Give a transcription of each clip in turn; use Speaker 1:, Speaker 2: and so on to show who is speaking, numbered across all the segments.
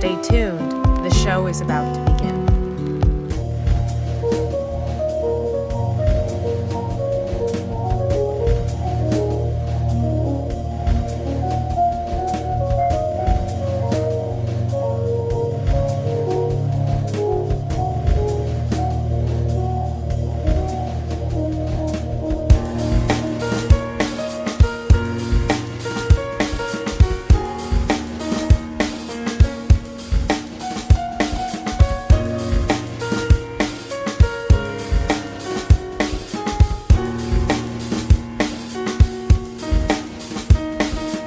Speaker 1: Stay tuned. The show is about to begin.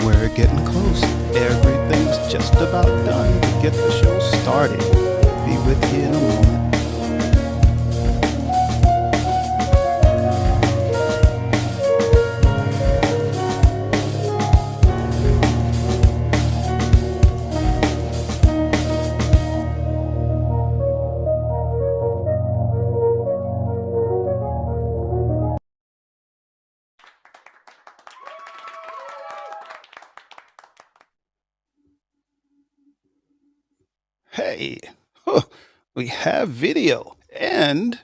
Speaker 2: We're getting close. Everything's just about done. Get the show started. Be with you in a moment. Hey, we have video and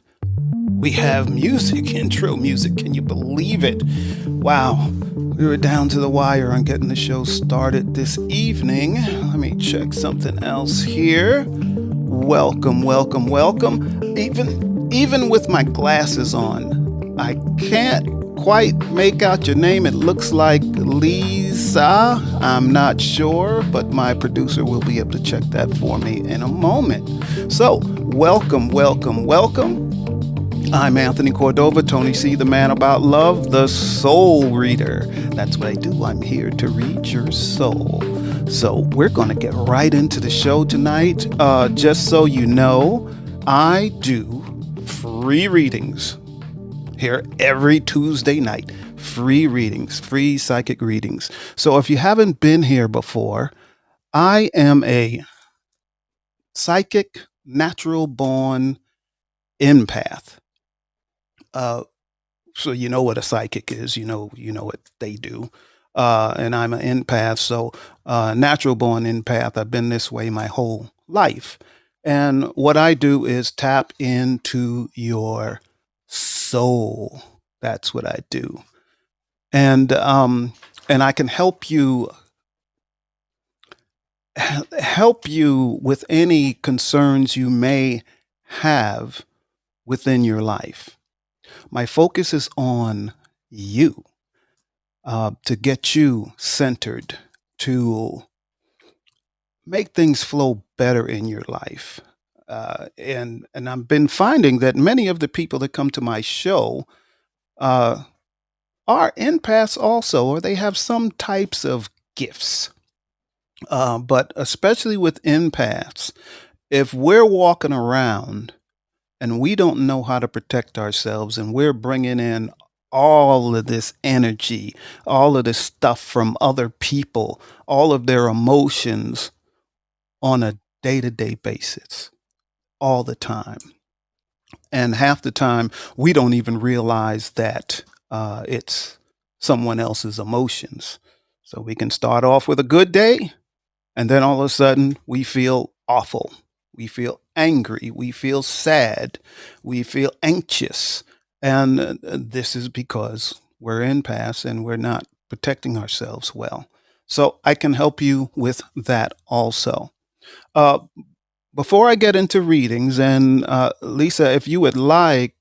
Speaker 2: we have music, intro music. Can you believe it? Wow, we were down to the wire on getting the show started this evening. Let me check something else here. Welcome, welcome, welcome. Even with my glasses on, I can't quite make out your name. It looks like Lisa. I'm not sure, but my producer will be able to check that for me in a moment. So, welcome, welcome, welcome. I'm Anthony Cordova, Tony C, the man about love, the soul reader. That's what I do. I'm here to read your soul. So, we're going to get right into the show tonight. Just so you know, I do free readings here every Tuesday night. Free readings, free psychic readings. So if you haven't been here before, I am a psychic, natural born empath. So you know what a psychic is, you know what they do. And I'm an empath, so natural born empath. I've been this way my whole life. And what I do is tap into your soul. That's what I do. And I can help you with any concerns you may have within your life. My focus is on you, to get you centered, to make things flow better in your life. And I've been finding that many of the people that come to my show are empaths also, or they have some types of gifts. But especially with empaths, if we're walking around and we don't know how to protect ourselves and we're bringing in all of this energy, all of this stuff from other people, all of their emotions on a day-to-day basis, all the time. And half the time, we don't even realize that it's someone else's emotions. So we can start off with a good day, and then all of a sudden, we feel awful. We feel angry. We feel sad. We feel anxious. And this is because we're empaths and we're not protecting ourselves well. So I can help you with that also. Before I get into readings, and Lisa, if you would like,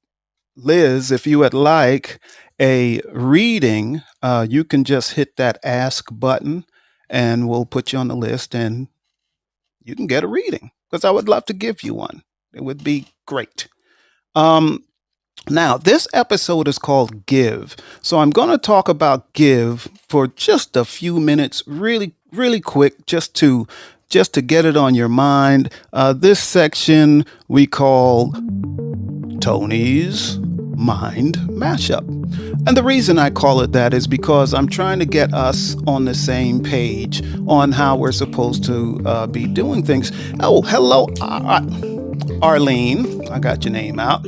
Speaker 2: Liz, if you would like a reading, you can just hit that ask button and we'll put you on the list and you can get a reading because I would love to give you one. It would be great. Now, this episode is called Give. So I'm going to talk about give for just a few minutes, really, really quick, just to get it on your mind. This section we call Tony's Mind Mashup. And the reason I call it that is because I'm trying to get us on the same page on how we're supposed to be doing things. Oh, hello, Arlene. I got your name out.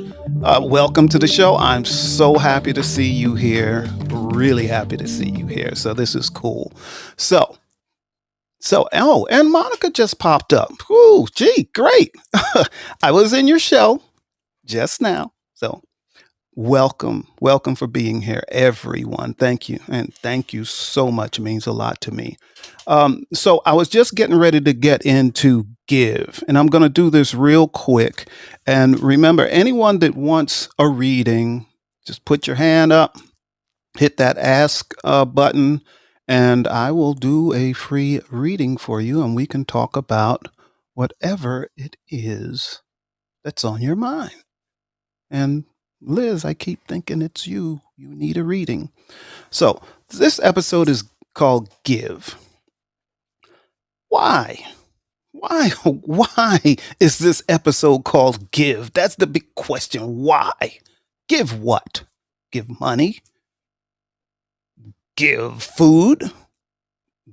Speaker 2: Welcome to the show. I'm so happy to see you here. Really happy to see you here. So this is cool. So And Monica just popped up. Ooh, gee, great. I was in your show just now. So welcome for being here, everyone. Thank you. And thank you so much. It means a lot to me. So I was just getting ready to get into give, and I'm going to do this real quick. And remember, anyone that wants a reading, just put your hand up, hit that ask button, and I will do a free reading for you, and we can talk about whatever it is that's on your mind. And Liz, I keep thinking it's you. You need a reading. So this episode is called Give. Why? Why is this episode called Give? That's the big question. Why? Give what? Give money? Give food?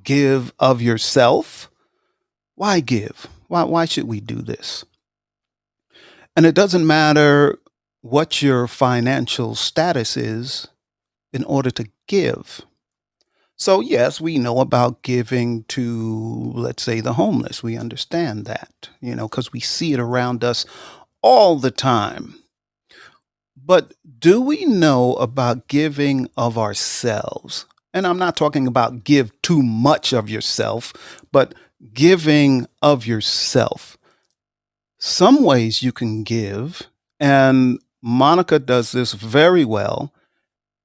Speaker 2: Give of yourself? Why give? Why should we do this? And it doesn't matter what your financial status is in order to give. So, yes, we know about giving to, let's say, the homeless. We understand that, because we see it around us all the time. But do we know about giving of ourselves? And I'm not talking about give too much of yourself, but giving of yourself. Some ways you can give, and Monica does this very well,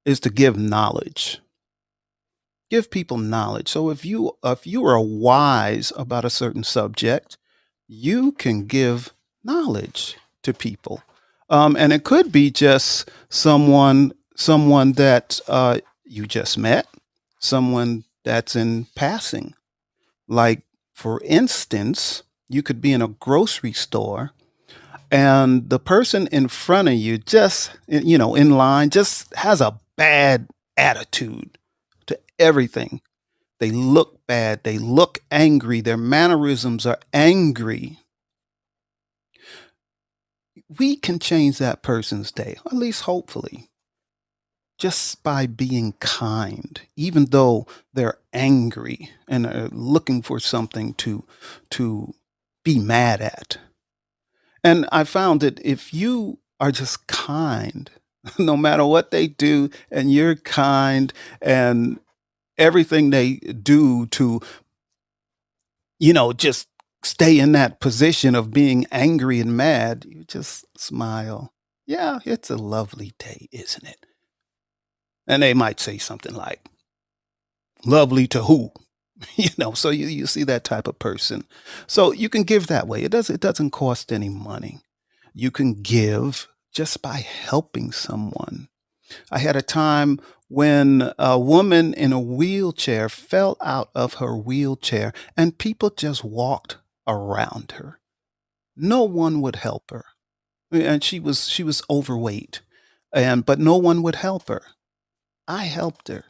Speaker 2: is to give knowledge. Give people knowledge. So if you are wise about a certain subject, you can give knowledge to people. And it could be just someone that you just met, someone that's in passing. Like, for instance, you could be in a grocery store and the person in front of you just, in line, just has a bad attitude to everything. They look bad. They look angry. Their mannerisms are angry. We can change that person's day, at least hopefully, just by being kind, even though they're angry and are looking for something to be mad at. And I found that if you are just kind, no matter what they do, and you're kind, and everything they do to, just stay in that position of being angry and mad, you just smile. Yeah, it's a lovely day, isn't it? And they might say something like, lovely to who? So you see that type of person. So you can give that way. It doesn't cost any money. You can give just by helping someone. I had a time when a woman in a wheelchair fell out of her wheelchair and people just walked around her. No one would help her. And she was overweight. But no one would help her. I helped her.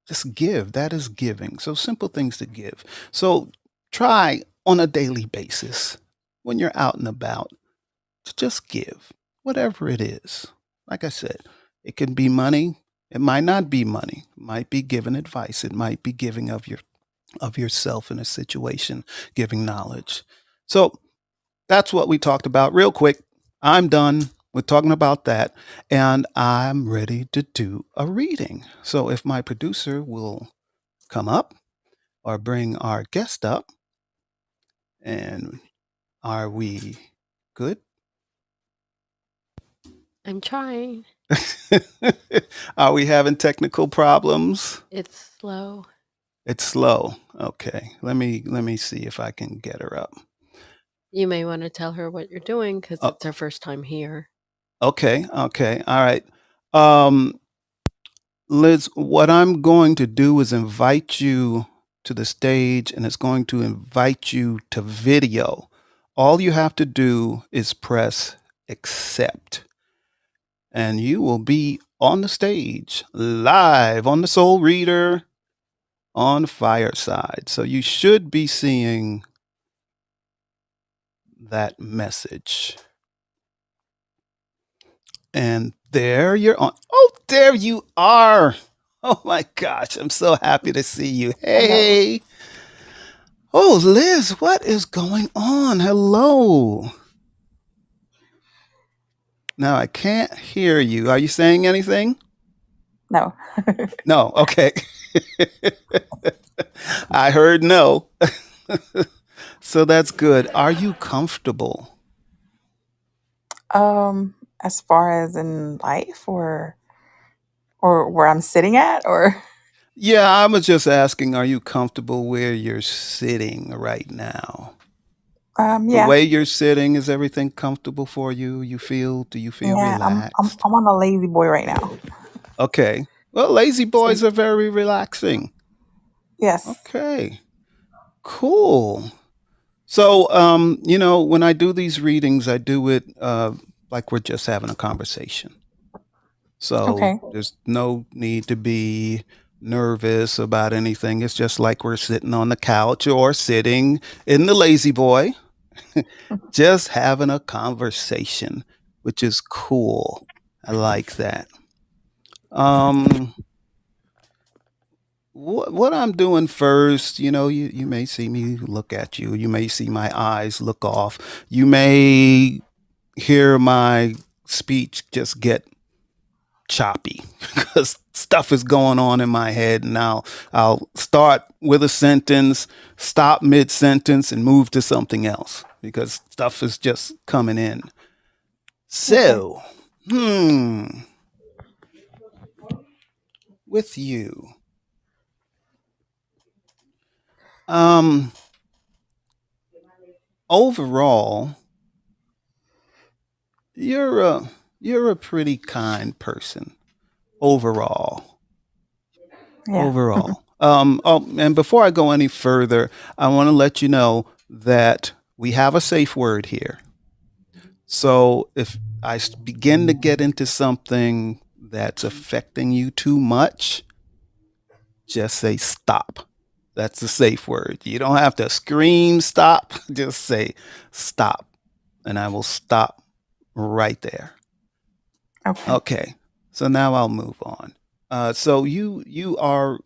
Speaker 2: Just give. That is giving. So simple things to give. So try on a daily basis when you're out and about to just give whatever it is. Like I said, it can be money. It might not be money. It might be giving advice. It might be giving of yourself in a situation, giving knowledge. So that's what we talked about. Real quick, I'm done with talking about that, and I'm ready to do a reading. So if my producer will come up or bring our guest up, and are we good?
Speaker 3: I'm trying.
Speaker 2: Are we having technical problems?
Speaker 3: It's slow.
Speaker 2: It's slow. Okay. Let me see if I can get her up.
Speaker 3: You may want to tell her what you're doing because it's her first time here.
Speaker 2: Okay. All right. Liz, what I'm going to do is invite you to the stage, and it's going to invite you to video. All you have to do is press accept, and you will be on the stage live on the Soul Reader on Fireside. So you should be seeing that message. And there you're on. Oh, there you are. Oh my gosh, I'm so happy to see you. Hey. Oh, Liz, what is going on? Hello. Now I can't hear you. Are you saying anything?
Speaker 4: No.
Speaker 2: No. Okay. I heard no. So that's good. Are you comfortable?
Speaker 4: As far as in life or where I'm sitting at or
Speaker 2: Yeah, I was just asking, are you comfortable where you're sitting right now? The
Speaker 4: yeah.
Speaker 2: way you're sitting, is everything comfortable for you? Do you feel
Speaker 4: Yeah,
Speaker 2: relaxed?
Speaker 4: I'm on a lazy boy right now.
Speaker 2: Okay. Well, lazy
Speaker 4: So
Speaker 2: boys are very relaxing.
Speaker 4: yes.
Speaker 2: Okay. Cool. So, when I do these readings, I do it like we're just having a conversation. So
Speaker 4: Okay.
Speaker 2: there's no need to be nervous about anything. It's just like we're sitting on the couch or sitting in the lazy boy, just having a conversation, which is cool. I like that. Um, what I'm doing first, you may see me look at you. You may see my eyes look off. You may hear my speech just get choppy because stuff is going on in my head, and I'll start with a sentence, stop mid sentence, and move to something else because stuff is just coming in.
Speaker 4: Okay.
Speaker 2: So, with you, um, overall, you're a pretty kind person. Overall,
Speaker 4: Yeah.
Speaker 2: overall. And before I go any further, I want to let you know that we have a safe word here. So if begin to get into something that's affecting you too much, just say stop. That's a safe word. You don't have to scream stop. Just say stop. And I will stop right there.
Speaker 4: Okay.
Speaker 2: Okay. So now I'll move on. So you are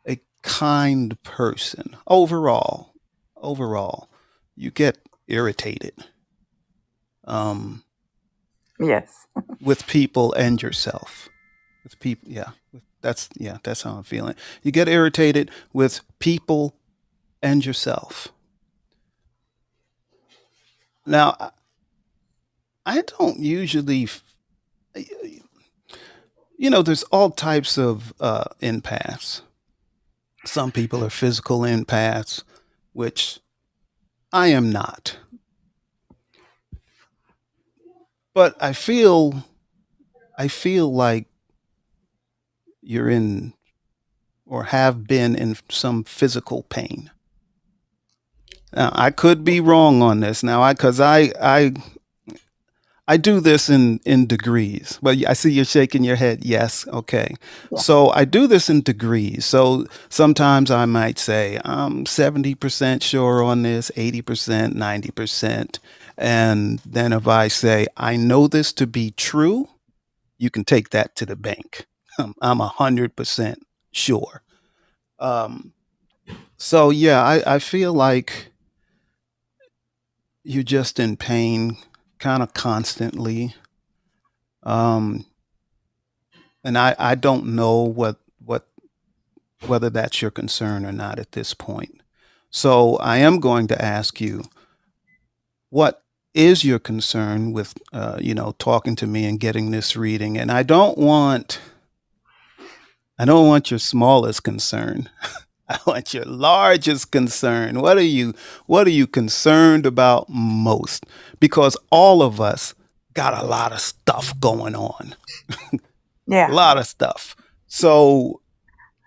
Speaker 2: a kind person overall. Overall, you get irritated um,
Speaker 4: Yes.
Speaker 2: with people and yourself. With people, yeah, that's how I'm feeling. You get irritated with people and yourself. Now, I don't usually, there's all types of empaths. Some people are physical empaths, which I am not. But I feel like you're in or have been in some physical pain. Now, I could be wrong on this now, because I do this in degrees. But I see you're shaking your head. Yes, okay.
Speaker 4: Yeah.
Speaker 2: So I do this in degrees. So sometimes I might say I'm 70% sure on this, 80%, 90%. And then if I say I know this to be true, you can take that to the bank. I'm 100% sure. Um, so yeah, I feel like you're just in pain kind of constantly. Um, and I don't know whether that's your concern or not at this point. So I am going to ask you, what is your concern with talking to me and getting this reading? And I don't want your smallest concern. I want your largest concern. What are you concerned about most? Because all of us got a lot of stuff going on. A
Speaker 4: Yeah.
Speaker 2: lot of stuff. So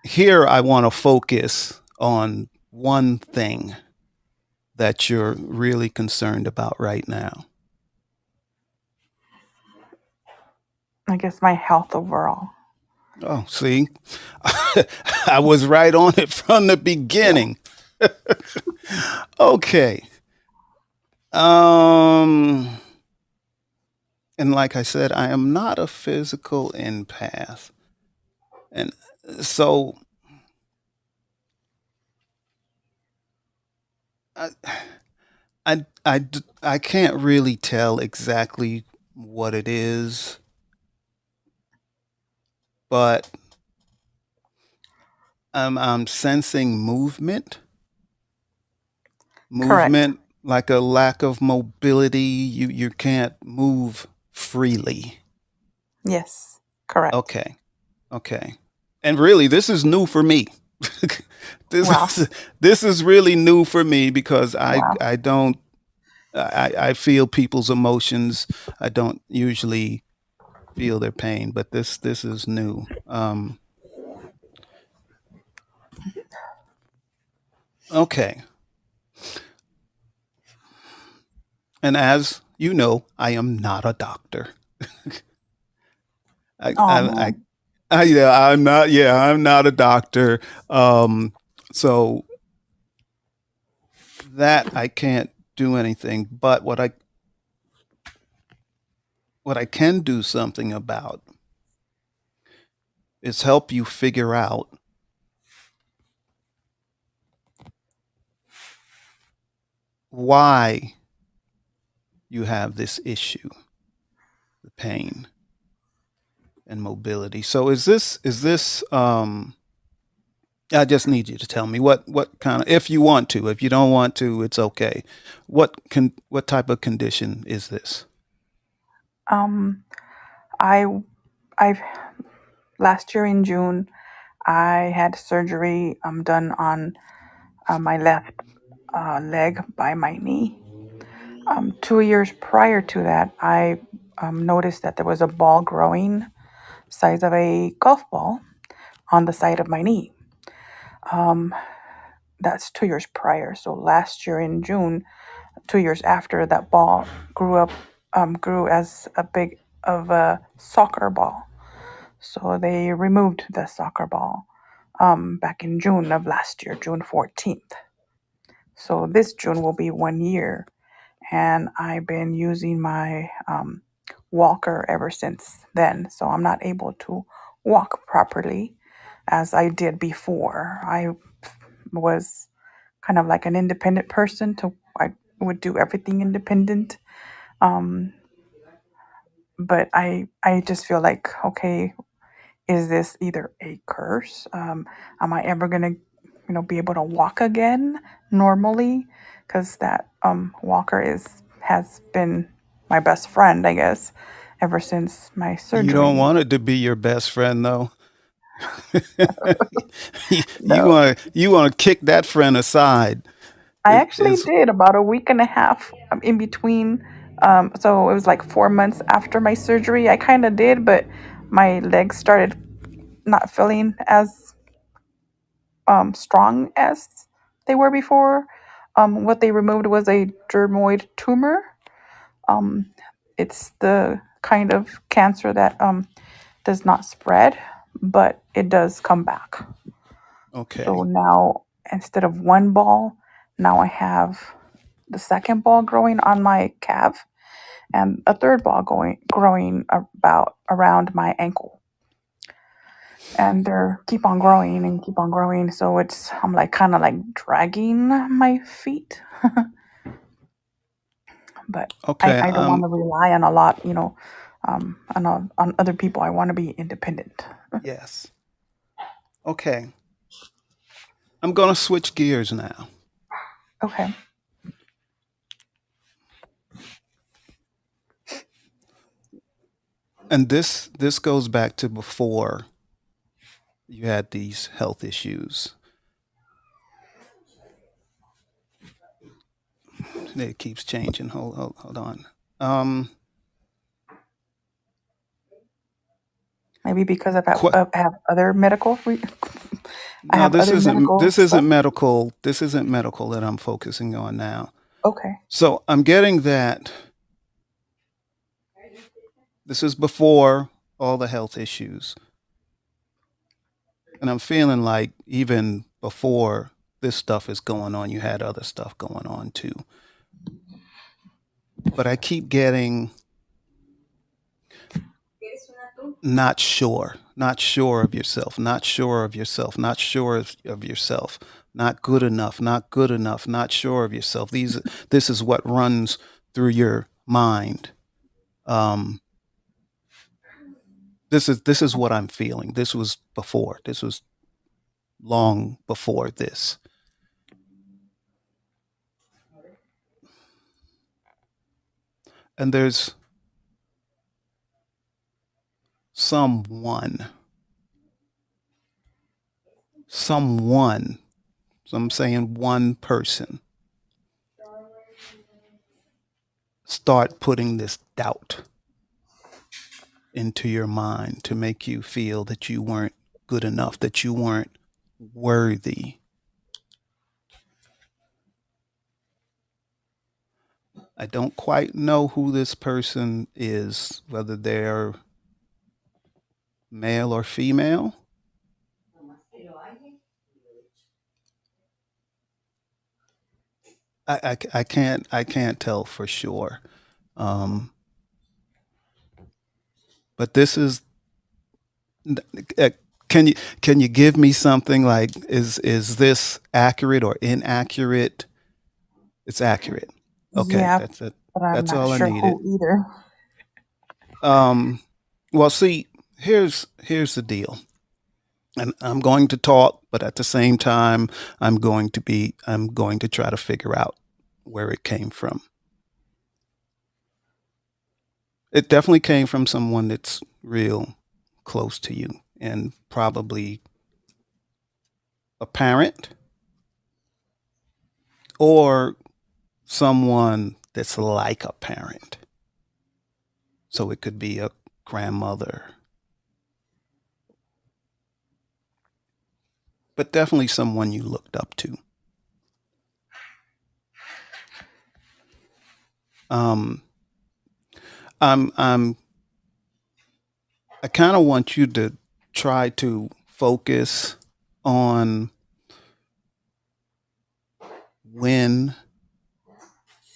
Speaker 2: here I want to focus on one thing that you're really concerned about right now.
Speaker 4: I guess my health overall.
Speaker 2: Oh, see, I was right on it from the
Speaker 4: Yeah.
Speaker 2: beginning. Okay. Um, and like I said, I am not a physical empath. And so I, I can't really tell exactly what it is, but I'm sensing
Speaker 4: Correct.
Speaker 2: movement like a lack of mobility. You can't move freely.
Speaker 4: Yes. Correct.
Speaker 2: Okay, okay. And really, this is new for me. this
Speaker 4: Wow.
Speaker 2: is this is really new for me because
Speaker 4: Wow.
Speaker 2: I don't I feel people's emotions. I don't usually feel their pain, but this is new. Okay, and as you know, I am not a doctor. I,
Speaker 4: Oh
Speaker 2: I, I,
Speaker 4: man.
Speaker 2: yeah, I'm not. Yeah, I'm not a doctor. Um, so that I can't do anything. But what I can do something about is help you figure out why you have this issue, the pain and mobility. So is this I just need you to tell me what kind of, if you want to. If you don't want to, it's okay. What type of condition is this?
Speaker 4: Um, I I've last year in June I had surgery done on my left leg by my knee. 2 years prior to that, I noticed that there was a ball growing, size of a golf ball, on the side of my knee. Um, that's 2 years prior. So last year in June, 2 years after, that ball grew as a big of a soccer ball. So they removed the soccer ball back in June of last year, June 14th. So this June will be 1 year, and I've been using my walker ever since then. So I'm not able to walk properly as I did before. I was kind of like an independent person. I would do everything independent. Um, but I just feel like, okay, is this either a curse? Am I ever gonna, be able to walk again normally? Because that walker has been my best friend, I guess, ever since my
Speaker 2: You don't
Speaker 4: surgery.
Speaker 2: want it to be your best friend though. you
Speaker 4: No,
Speaker 2: want to kick that friend aside.
Speaker 4: I
Speaker 2: It
Speaker 4: actually
Speaker 2: is
Speaker 4: did about a week and a half in between. So it was like 4 months after my surgery. I kind of did, but my legs started not feeling as strong as they were before. What they removed was a dermoid tumor. Um, it's the kind of cancer that does not spread, but it does come back.
Speaker 2: okay.
Speaker 4: So now, instead of one ball, now I have the second ball growing on my calf and a third ball growing about around my ankle. And they're keep on growing and keep on growing. So I'm like kind of like dragging my feet, but I,
Speaker 2: Okay.
Speaker 4: I don't want to rely on a lot, on other people. I want to be independent.
Speaker 2: Yes. Okay. I'm going to switch gears now.
Speaker 4: Okay.
Speaker 2: And this goes back to before you had these health issues. It keeps changing. Hold on. Um,
Speaker 4: Maybe because
Speaker 2: qu-
Speaker 4: I have other medical. I
Speaker 2: no,
Speaker 4: have other medical
Speaker 2: this
Speaker 4: stuff.
Speaker 2: isn't medical. This isn't medical that I'm focusing on now.
Speaker 4: Okay.
Speaker 2: So I'm getting that this is before all the health issues, and I'm feeling like even before this stuff is going on, you had other stuff going on too. But I keep getting not sure of yourself, not sure of yourself, not sure of yourself. not good enough, not good enough, not sure of yourself. This is what runs through your mind. Um, this is what I'm feeling. This was before. This was long before this. And there's someone, so I'm saying one person, start putting this doubt into your mind to make you feel that you weren't good enough, that you weren't worthy. I don't quite know who this person is, whether they're male or female. I can't tell for sure. Um, but this is uh, can you give me something like, is this accurate or inaccurate? It's accurate. Okay,
Speaker 4: Yeah,
Speaker 2: that's it.
Speaker 4: but I'm
Speaker 2: That's
Speaker 4: not
Speaker 2: all I
Speaker 4: sure
Speaker 2: needed.
Speaker 4: who either.
Speaker 2: Um, well, see, here's the deal, and I'm going to talk, but at the same time, I'm going to try to figure out where it came from. It definitely came from someone that's real close to you, and probably a parent or someone that's like a parent. So it could be a grandmother, but definitely someone you looked up to. Um, I'm I kind of want you to try to focus on when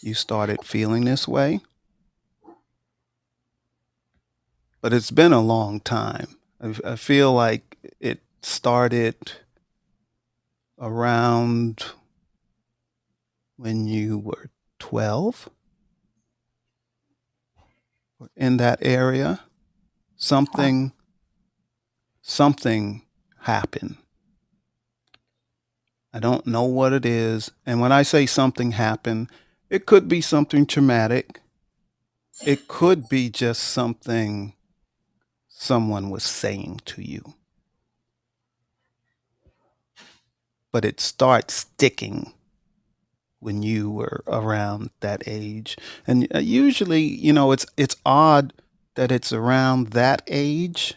Speaker 2: you started feeling this way, but it's been a long time. I feel like it started around when you were 12, or in that area.
Speaker 4: Wow.
Speaker 2: Something something happened. I don't know what it is. And when I say something happened, it could be something traumatic. It could be just something someone was saying to you, but it starts sticking when you were around that age. And usually, it's odd that it's around that age,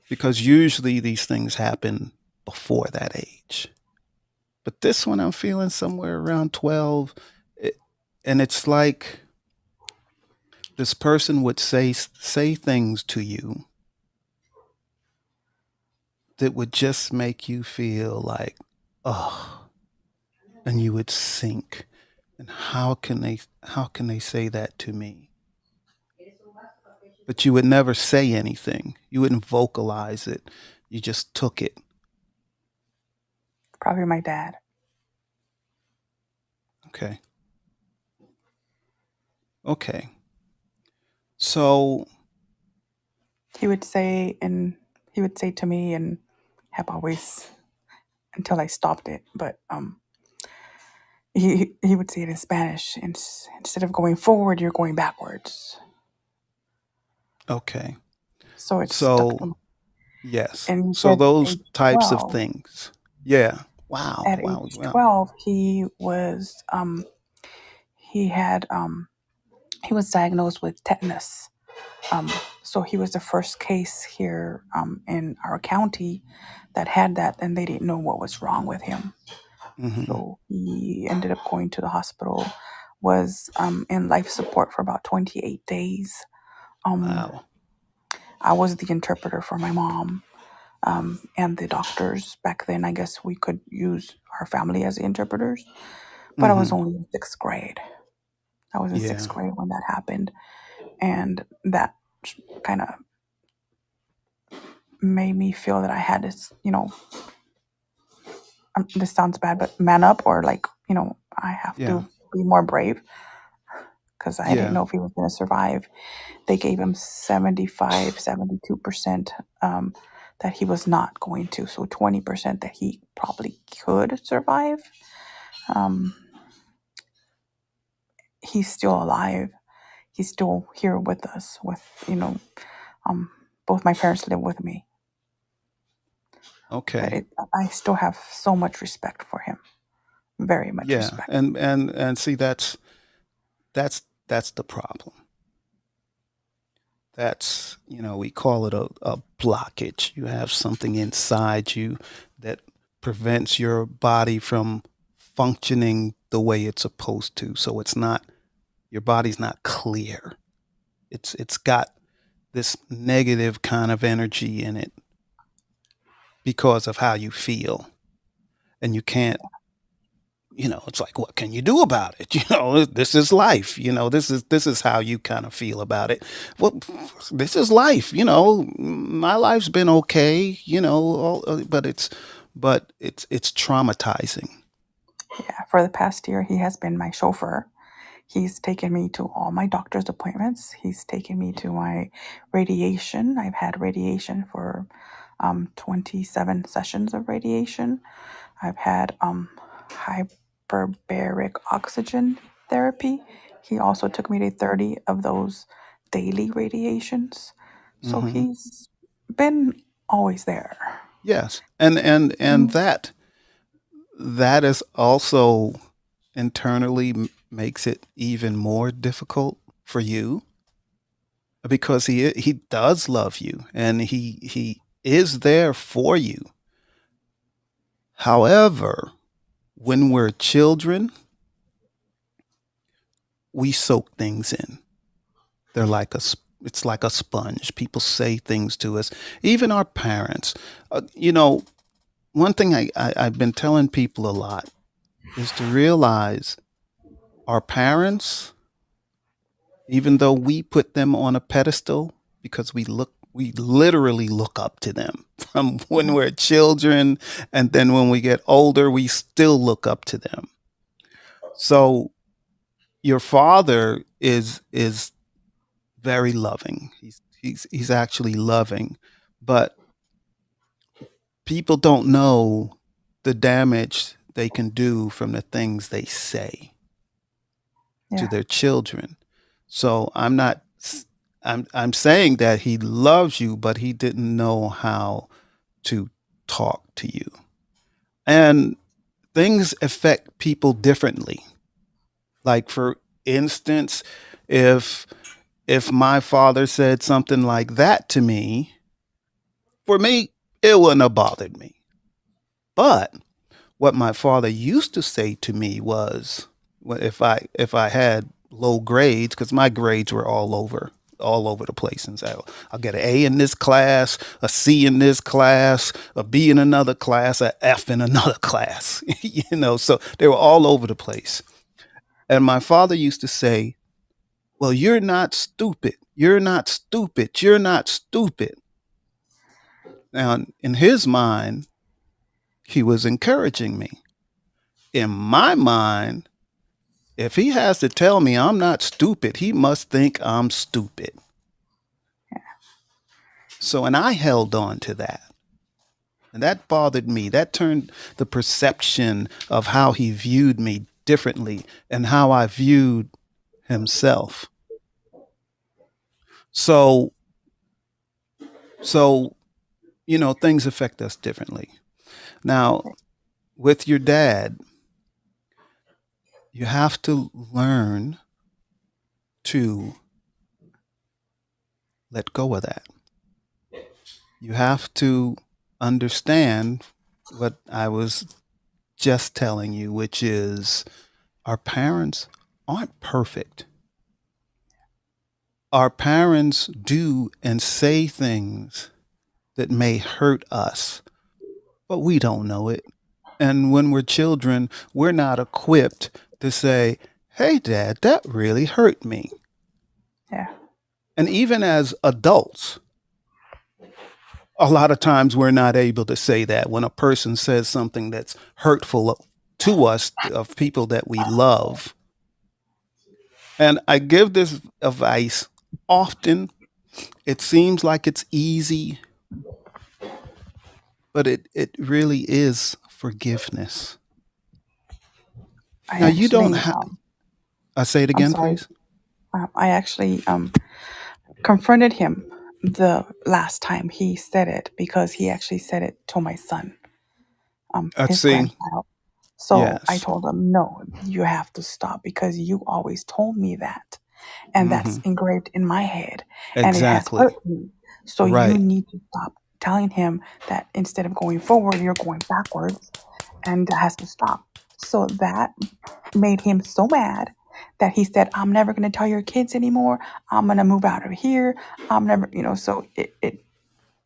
Speaker 2: because usually these things happen before that age. But this one I'm feeling somewhere around 12. It, and it's like this person would say things to you that would just make you feel like, oh, and you would sink. And how can they say that to me? But you would never say anything. You wouldn't vocalize it. You just took it.
Speaker 4: Probably my dad.
Speaker 2: Okay. Okay. So,
Speaker 4: He would say, and he would say to me, and have always until I stopped it. But he would say it in Spanish. And instead of going forward, you're going backwards.
Speaker 2: okay.
Speaker 4: So it's stuck.
Speaker 2: So, yes.
Speaker 4: And he
Speaker 2: So
Speaker 4: said
Speaker 2: those
Speaker 4: age
Speaker 2: types of
Speaker 4: 12.
Speaker 2: things. Yeah. Wow.
Speaker 4: At
Speaker 2: Wow.
Speaker 4: age
Speaker 2: Wow.
Speaker 4: 12, he had he was diagnosed with tetanus. Um, so he was the first case here in our county that had that, and they didn't know what was wrong with him.
Speaker 2: Hmm.
Speaker 4: So he ended up going to the hospital, was in life support for about 28 days.
Speaker 2: Wow.
Speaker 4: I was the interpreter for my mom and the doctors. Back then, I guess we could use our family as the interpreters, but I was
Speaker 2: Hmm.
Speaker 4: only in sixth grade. I was in sixth
Speaker 2: Yeah.
Speaker 4: grade when that happened, and that kind of made me feel that I had to, this sounds bad, but man up, or like, I have
Speaker 2: Yeah.
Speaker 4: to be more brave because I didn't
Speaker 2: Yeah.
Speaker 4: know if he was going to survive. They gave him 75, 72% that he was not going to. So 20% that he probably could survive. Um, he's still alive. He's still here with us. Both my parents live with me. But
Speaker 2: Okay.
Speaker 4: I still have so much respect for him. Very much
Speaker 2: Yeah.
Speaker 4: respect.
Speaker 2: And see, that's the problem. That's, we call it a blockage. You have something inside you that prevents your body from functioning the way it's supposed to. So your body's not clear. It's got this negative kind of energy in it because of how you feel. And you can't, it's like, what can you do about it? This is life. This is how you kind of feel about it. Well, this is life. My life's been okay. But it's traumatizing.
Speaker 4: Yeah, for the past year, he has been my chauffeur. He's taken me to all my doctor's appointments. He's taken me to my radiation. I've had radiation for 27 sessions of radiation. I've had hyperbaric oxygen therapy. He also took me to 30 of those daily radiations. So
Speaker 2: Hmm.
Speaker 4: he's been always there.
Speaker 2: Yes, and that is also internally makes it even more difficult for you because he does love you and he is there for you. However, when we're children, we soak things in. They're like it's like a sponge. People say things to us, even our parents. One thing I've been telling people a lot is to realize our parents, even though we put them on a pedestal because we literally look up to them from when we're children, and then when we get older we still look up to them. So your father is very loving. He's actually loving, but people don't know the damage they can do from the things they say to
Speaker 4: Yeah.
Speaker 2: their children. So I'm saying that he loves you, but he didn't know how to talk to you. And things affect people differently. Like for instance, if my father said something like that to me, for me, it wouldn't have bothered me. But what my father used to say to me was, if I had low grades, because my grades were all over the place, and so I'll get an A in this class, a C in this class, a B in another class, a F in another class. So they were all over the place. And my father used to say, well, you're not stupid. You're not stupid. You're not stupid. Now, in his mind, he was encouraging me. In my mind, if he has to tell me I'm not stupid, he must think I'm stupid. So, and I held on to that. And that bothered me. That turned the perception of how he viewed me differently and how I viewed himself. So, so, things affect us differently. Now, with your dad, you have to learn to let go of that. You have to understand what I was just telling you, which is our parents aren't perfect. Our parents do and say things that may hurt us, but we don't know it. And when we're children, we're not equipped to say, hey, Dad, that really hurt me.
Speaker 4: Yeah.
Speaker 2: And even as adults, a lot of times we're not able to say that when a person says something that's hurtful to us, of people that we love. And I give this advice often. It seems like it's easy, but it really is forgiveness.
Speaker 4: I
Speaker 2: Now, you don't
Speaker 4: actually,
Speaker 2: have, I say it
Speaker 4: I'm
Speaker 2: again,
Speaker 4: sorry.
Speaker 2: please.
Speaker 4: I actually confronted him the last time he said it because he actually said it to my son,
Speaker 2: Let's
Speaker 4: his
Speaker 2: see.
Speaker 4: grandchild. So I
Speaker 2: Yes.
Speaker 4: told him, no, you have to stop because you always told me that. And that's
Speaker 2: Hmm.
Speaker 4: engraved in my head and it has hurt
Speaker 2: Exactly.
Speaker 4: me. So you
Speaker 2: Right.
Speaker 4: need to stop telling him that instead of going forward, you're going backwards and that has to stop. So that made him so mad that he said, I'm never going to tell your kids anymore. I'm going to move out of here. I'm never, so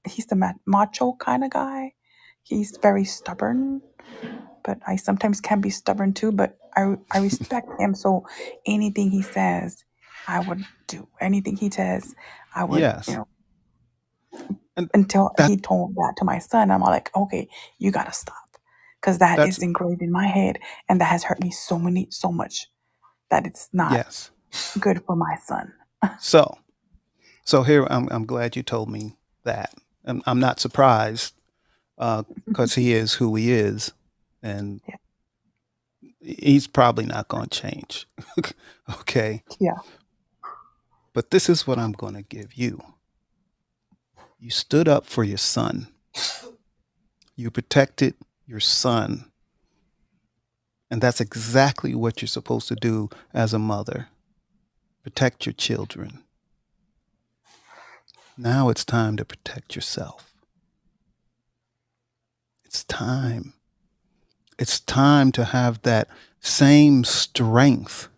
Speaker 4: he's the macho kind of guy. He's very stubborn, but I sometimes can be stubborn too, but I respect him. So anything he says, I would do. Anything he says, I would,
Speaker 2: Yes. And
Speaker 4: until
Speaker 2: that
Speaker 4: he told that to my son, I'm like, okay, you got to stop. Because that
Speaker 2: that's
Speaker 4: is engraved in my head and that has hurt me so much that it's not
Speaker 2: yes.
Speaker 4: good for my son.
Speaker 2: So here I'm glad you told me that. I'm not surprised, because he is who he is, and
Speaker 4: Yeah.
Speaker 2: he's probably not going to change. Okay.
Speaker 4: Yeah.
Speaker 2: But this is what I'm going to give you. You stood up for your son. You protected your son. And that's exactly what you're supposed to do as a mother. Protect your children. Now it's time to protect yourself. It's time. It's time to have that same strength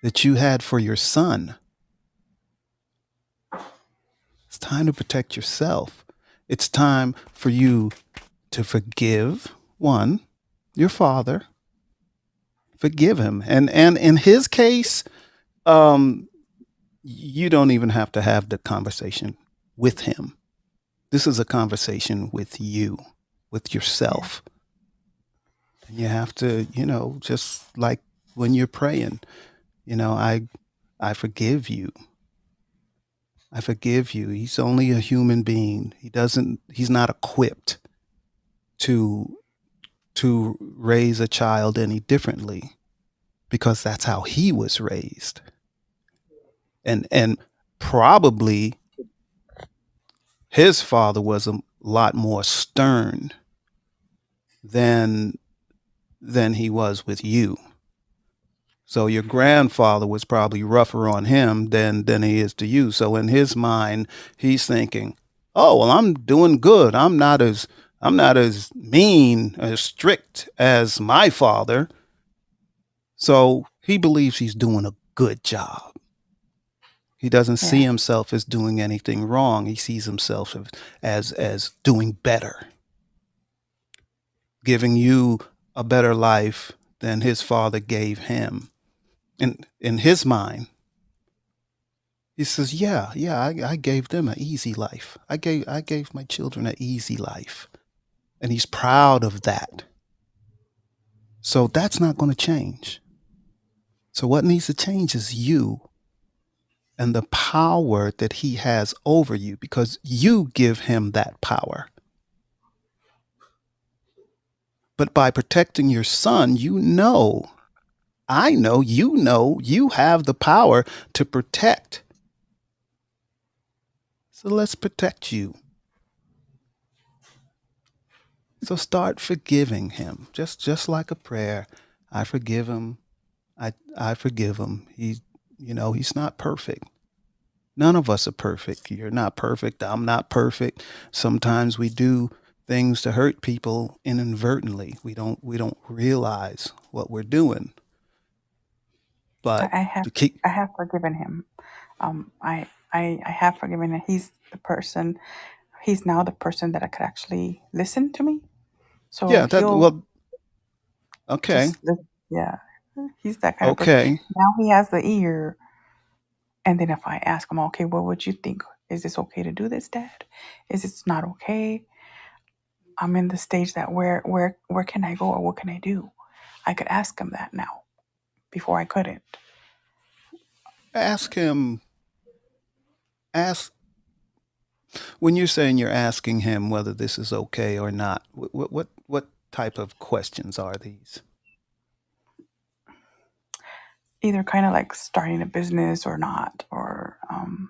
Speaker 2: that you had for your son. It's time to protect yourself. It's time for you to forgive, one, your father. Forgive him. And in his case, um, you don't even have to have the conversation with him. This is a conversation with you, with
Speaker 4: Yeah.
Speaker 2: yourself. And you have to, just like when you're praying, I forgive you. I forgive you. He's only a human being. He's not equipped to raise a child any differently, because that's how he was raised. And probably his father was a lot more stern than he was with you. So your grandfather was probably rougher on him than he is to you. So in his mind, he's thinking, "Oh, well, I'm doing good. I'm not as mean, as strict as my father." So he believes he's doing a good job. He doesn't see
Speaker 4: Yeah.
Speaker 2: himself as doing anything wrong. He sees himself as doing better, giving you a better life than his father gave him. And in his mind, he says, "Yeah, I gave them an easy life. I gave my children an easy life." And he's proud of that. So that's not going to change. So what needs to change is you and the power that he has over you, because you give him that power. But by protecting your son, I know, you have the power to protect. So let's protect you. So start forgiving him, just like a prayer. I forgive him. I forgive him. He's not perfect. None of us are perfect. You're not perfect. I'm not perfect. Sometimes we do things to hurt people inadvertently. We don't realize what we're doing. But
Speaker 4: I have
Speaker 2: to keep
Speaker 4: I have forgiven him. I have forgiven him. He's now the person that I could actually listen to me. So
Speaker 2: Yeah, that
Speaker 4: he'll
Speaker 2: well, okay.
Speaker 4: just yeah. He's that kind of person.
Speaker 2: Okay.
Speaker 4: Now he has the ear. And then if I ask him, okay, what would you think? is this okay to do this, Dad? Is this not okay? I'm in the stage that where can I go or what can I do? I could ask him that now. Before I couldn't.
Speaker 2: Ask him, ask, when you're saying you're asking him whether this is okay or not, what type of questions are these?
Speaker 4: Either kind of like starting a business or not, or I'm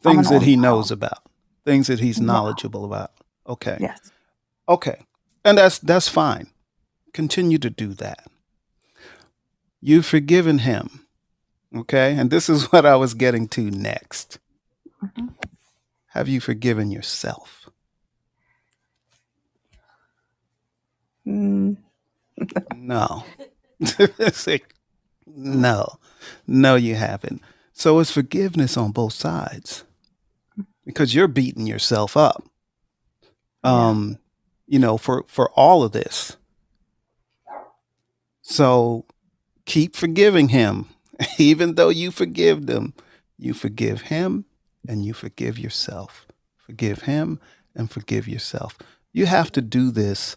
Speaker 2: Things
Speaker 4: an
Speaker 2: that
Speaker 4: only
Speaker 2: he
Speaker 4: child.
Speaker 2: knows about, things that he's
Speaker 4: Yeah.
Speaker 2: knowledgeable about. Okay.
Speaker 4: Yes.
Speaker 2: Okay. And that's fine. Continue to do that. You've forgiven him. Okay? And this is what I was getting to next.
Speaker 4: hmm
Speaker 2: Have you forgiven yourself?
Speaker 4: Mm,
Speaker 2: No. It's like, no. No, you haven't. So it's forgiveness on both sides because you're beating yourself up.
Speaker 4: yeah.
Speaker 2: For all of this. So keep forgiving him. Even though you forgive them, you forgive him and you forgive yourself. Forgive him and forgive yourself. You have to do this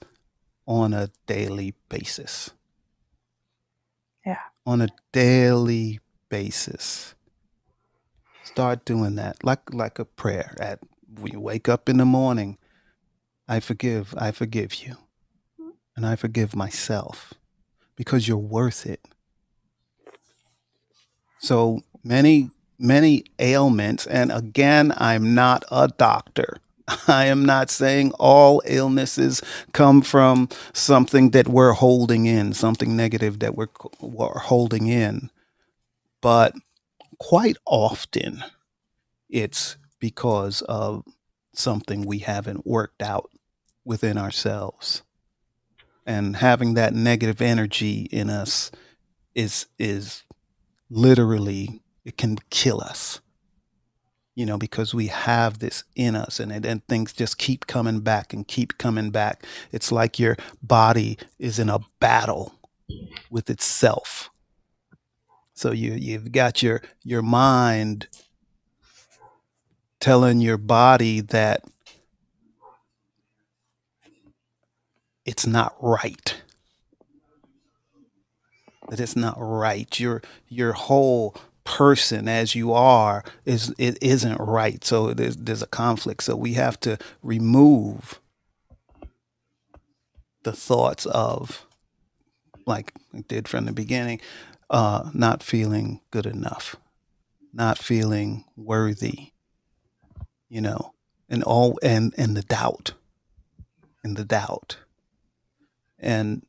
Speaker 2: on a daily basis.
Speaker 4: Yeah.
Speaker 2: On a daily basis. Start doing that like a prayer. When you wake up in the morning, I forgive you. And I forgive myself because you're worth it. So many ailments, and again, I'm not a doctor. I am not saying all illnesses come from something that we're holding in, something negative that we're holding in. But quite often, it's because of something we haven't worked out within ourselves. And having that negative energy in us is literally, it can kill us, because we have this in us, and then things just keep coming back and keep coming back. It's like your body is in a battle with itself. So you've got your mind telling your body that it's not right. That it's not right. Your whole person as you are it isn't right. So there's a conflict. So we have to remove the thoughts of, like I did from the beginning, not feeling good enough, not feeling worthy, and all and the doubt, and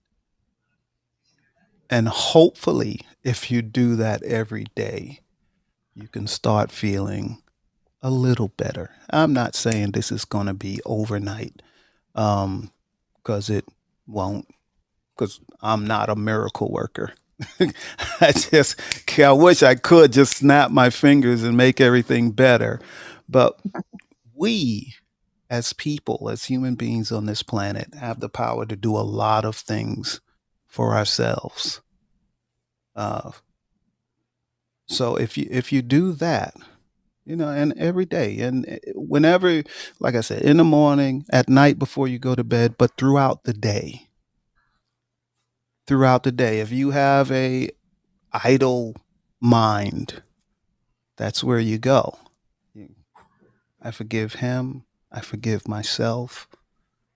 Speaker 2: hopefully if you do that every day, you can start feeling a little better. I'm not saying this is going to be overnight, because it won't, because I'm not a miracle worker. I wish I could just snap my fingers and make everything better. But we, as people, as human beings on this planet, have the power to do a lot of things for ourselves. So if you do that, and every day, and whenever, like I said, in the morning, at night before you go to bed, but throughout the day, if you have a idle mind, that's where you go. I forgive him, I forgive myself,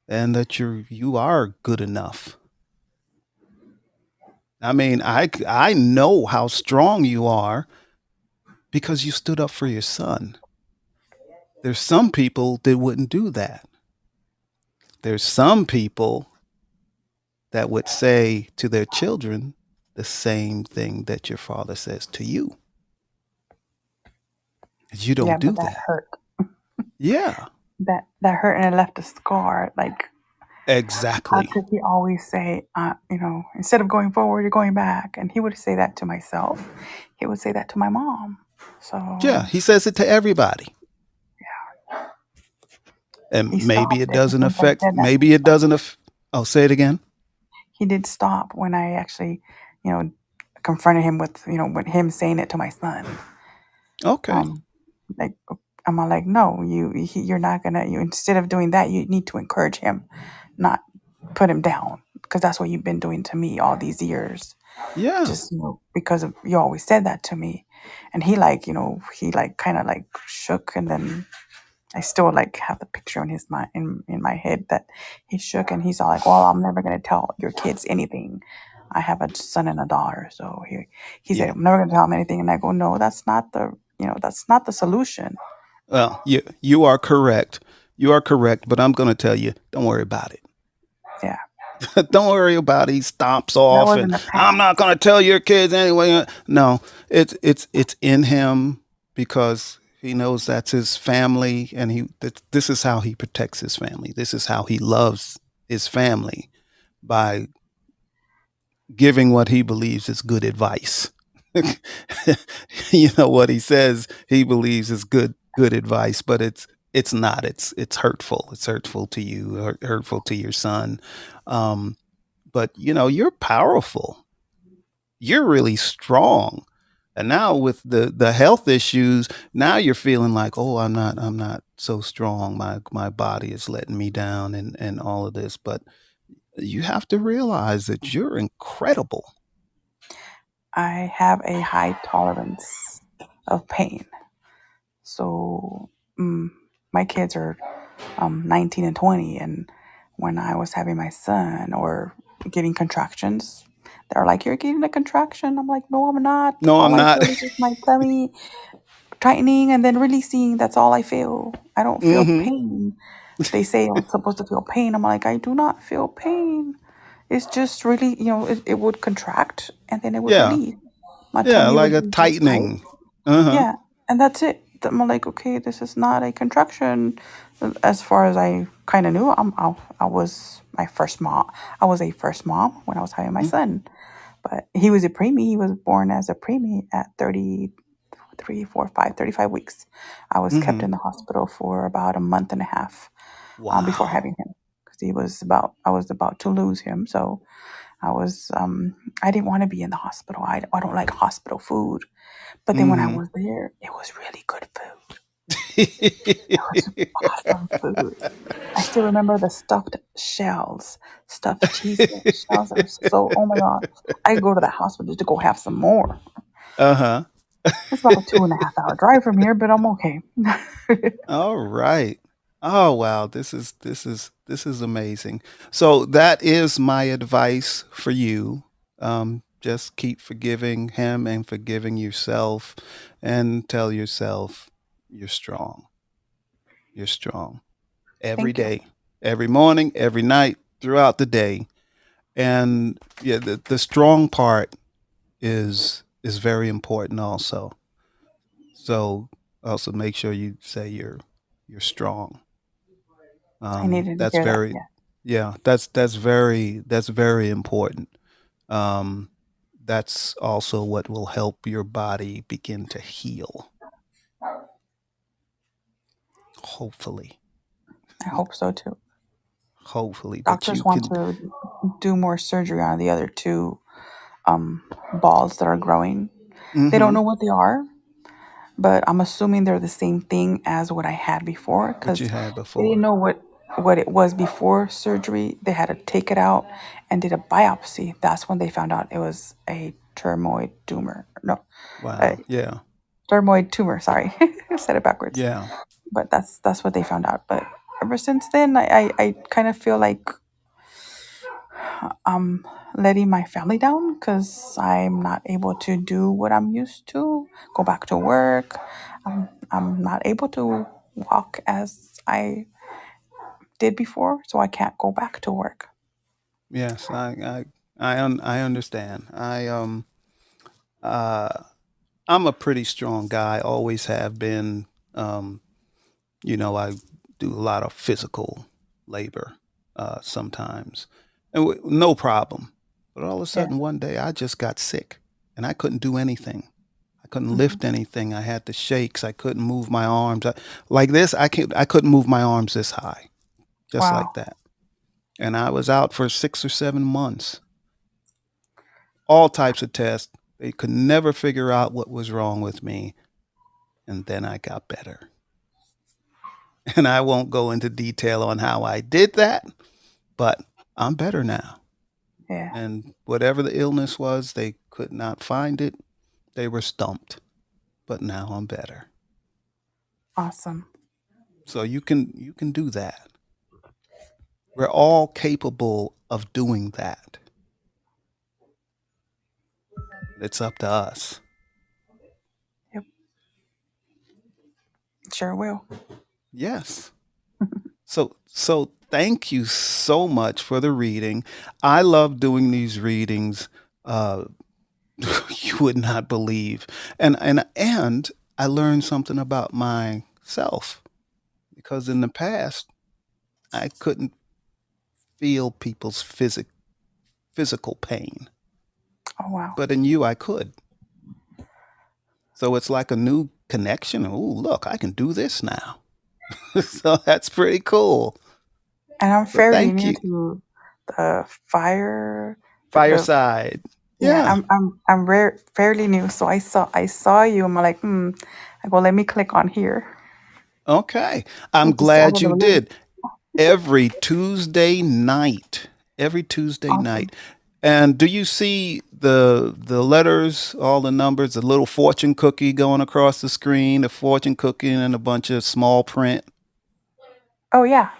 Speaker 2: and that you are good enough. I mean, I know how strong you are because you stood up for your son. There's some people that wouldn't do that. There's some people that would say to their children the same thing that your father says to you. You
Speaker 4: Yeah,
Speaker 2: don't do
Speaker 4: but that
Speaker 2: that.
Speaker 4: hurt.
Speaker 2: Yeah,
Speaker 4: That hurt and it left a scar. Like, how
Speaker 2: exactly.
Speaker 4: could he always say, instead of going forward, you're going back? And he would say that to myself. He would say that to my mom. So
Speaker 2: Yeah, he says it to everybody. And
Speaker 4: he
Speaker 2: maybe
Speaker 4: stopped
Speaker 2: it
Speaker 4: it
Speaker 2: doesn't
Speaker 4: once I
Speaker 2: affect,
Speaker 4: said that to
Speaker 2: maybe it
Speaker 4: myself.
Speaker 2: doesn't oh, say it again.
Speaker 4: He did stop when I actually, confronted him with him saying it to my son.
Speaker 2: Okay.
Speaker 4: Like I'm all like, no, you're not gonna. You instead of doing that, you need to encourage him, not put him down, because that's what you've been doing to me all these years.
Speaker 2: Yeah.
Speaker 4: Just because of you always said that to me, and he like he like kind of like shook, and then I still like have the picture in his mind in my head that he shook, and he's all like, well, I'm never gonna tell your kids anything. I have a son and a daughter, so he said
Speaker 2: Yeah.
Speaker 4: I'm never gonna tell them anything, and I go, no, that's not the solution.
Speaker 2: Well, you are correct. You are correct, but I'm going to tell you, don't worry about it.
Speaker 4: Yeah,
Speaker 2: Don't worry about it. He stomps
Speaker 4: that
Speaker 2: off,
Speaker 4: was
Speaker 2: and
Speaker 4: in the
Speaker 2: I'm
Speaker 4: past.
Speaker 2: not going to tell your kids anyway. No, it's in him because he knows that's his family, and this is how he protects his family. This is how he loves his family by giving what he believes is good advice. What he says he believes is good advice, but it's not. It's hurtful. It's hurtful to you, hurtful to your son. But you're powerful. You're really strong. And now with the health issues, now you're feeling like, oh, I'm not so strong. My body is letting me down, and all of this. But you have to realize that you're incredible.
Speaker 4: I have a high tolerance of pain, so mm, my kids are 19 and 20, and when I was having my son or getting contractions, they're like, you're getting a contraction. I'm like, no, I'm not.
Speaker 2: No,
Speaker 4: All
Speaker 2: I'm
Speaker 4: I
Speaker 2: not.
Speaker 4: feel is just my tummy tightening and then releasing. That's all I feel. I don't feel
Speaker 2: Hmm.
Speaker 4: pain. They say I'm supposed to feel pain. I'm like, I do not feel pain. It's just really, it would contract and then it would
Speaker 2: Yeah,
Speaker 4: release. My
Speaker 2: yeah,
Speaker 4: tummy
Speaker 2: like
Speaker 4: would
Speaker 2: a
Speaker 4: be just tight.
Speaker 2: tightening. Uh-huh.
Speaker 4: Yeah, and that's it. I'm like, okay, this is not a contraction. As far as I kind of knew, I was my first mom. I was a first mom when I was having my son, but he was a preemie. He was born as a preemie at 33, 4, 5, 35 weeks. I was kept
Speaker 2: Mm-hmm.
Speaker 4: in the hospital for about a month and a half before
Speaker 2: Wow.
Speaker 4: having him because I was about to lose him. So I didn't want to be in the hospital. I don't like hospital food. But then when I
Speaker 2: Mm-hmm.
Speaker 4: was there, it was really good food. It was awesome food. I still remember the stuffed shells, stuffed cheesecake shells. That was so, oh my God. I could go to the hospital just to go have some more.
Speaker 2: Uh-huh.
Speaker 4: It's about a 2.5 hour drive from here, but I'm okay.
Speaker 2: All right. Oh wow, this is amazing. So that is my advice for you. Just keep forgiving him and forgiving yourself, and tell yourself you're strong. You're strong every
Speaker 4: Thank you.
Speaker 2: day, every morning, every night, throughout the day. And yeah, the strong part is very important also. So also make sure you say you're strong.
Speaker 4: I needed to
Speaker 2: That's
Speaker 4: hear that.
Speaker 2: very,
Speaker 4: Yeah.
Speaker 2: yeah, that's very important. Um, that's also what will help your body begin to heal. Hopefully,
Speaker 4: I hope so too.
Speaker 2: hopefully, but
Speaker 4: Doctors
Speaker 2: you
Speaker 4: want
Speaker 2: can.
Speaker 4: to do more surgery on the other two balls that are growing. They don't
Speaker 2: Mm-hmm.
Speaker 4: know what they are, but I'm assuming they're the same thing as what I had before
Speaker 2: What you
Speaker 4: because
Speaker 2: had
Speaker 4: they didn't
Speaker 2: before.
Speaker 4: know what it was before surgery. They had to take it out and did a biopsy. That's when they found out it was a dermoid tumor. No, a
Speaker 2: Wow. Yeah.
Speaker 4: dermoid tumor. Sorry, I said it backwards.
Speaker 2: Yeah.
Speaker 4: But that's what they found out. But ever since then, I kind of feel like I'm letting my family down because I'm not able to do what I'm used to, go back to work. I'm not able to walk as I did before, so I can't go back to work.
Speaker 2: Yes. I understand. Uh I'm a pretty strong guy. Always have been. Um, I do a lot of physical labor sometimes, and no problem. But all of a
Speaker 4: Yeah.
Speaker 2: sudden, one day, I just got sick, and I couldn't do anything. I couldn't
Speaker 4: Hmm.
Speaker 2: lift anything. I had the shakes. I couldn't move my arms like this. I couldn't move my arms this high, just like
Speaker 4: Wow.
Speaker 2: that. And I was out for 6 or 7 months. All types of tests. They could never figure out what was wrong with me, and then I got better. And I won't go into detail on how I did that, but I'm better now.
Speaker 4: Yeah.
Speaker 2: And whatever the illness was, they could not find it. They were stumped. But now I'm better.
Speaker 4: Awesome.
Speaker 2: So you can do that. We're all capable of doing that. It's up to us.
Speaker 4: Yep. Sure will.
Speaker 2: Yes. So thank you so much for the reading. I love doing these readings. Uh, you would not believe, and I learned something about myself because in the past I couldn't feel people's physical pain,
Speaker 4: Oh wow.
Speaker 2: but in you I could. So it's like a new connection. Oh, look, I can do this now. So that's pretty cool.
Speaker 4: And I'm
Speaker 2: So
Speaker 4: fairly
Speaker 2: thank
Speaker 4: new
Speaker 2: you.
Speaker 4: to the fire. The
Speaker 2: Fireside.
Speaker 4: yeah,
Speaker 2: Yeah.
Speaker 4: I'm fairly new. So I saw you. I'm like, I go, let me click on here.
Speaker 2: Okay. I'm
Speaker 4: Thank you so
Speaker 2: glad
Speaker 4: much.
Speaker 2: you did. Every Tuesday night. Every Tuesday
Speaker 4: Awesome.
Speaker 2: night. And do you see the letters, all the numbers, the little fortune cookie going across the screen, the fortune cookie and a bunch of small print?
Speaker 4: Oh yeah.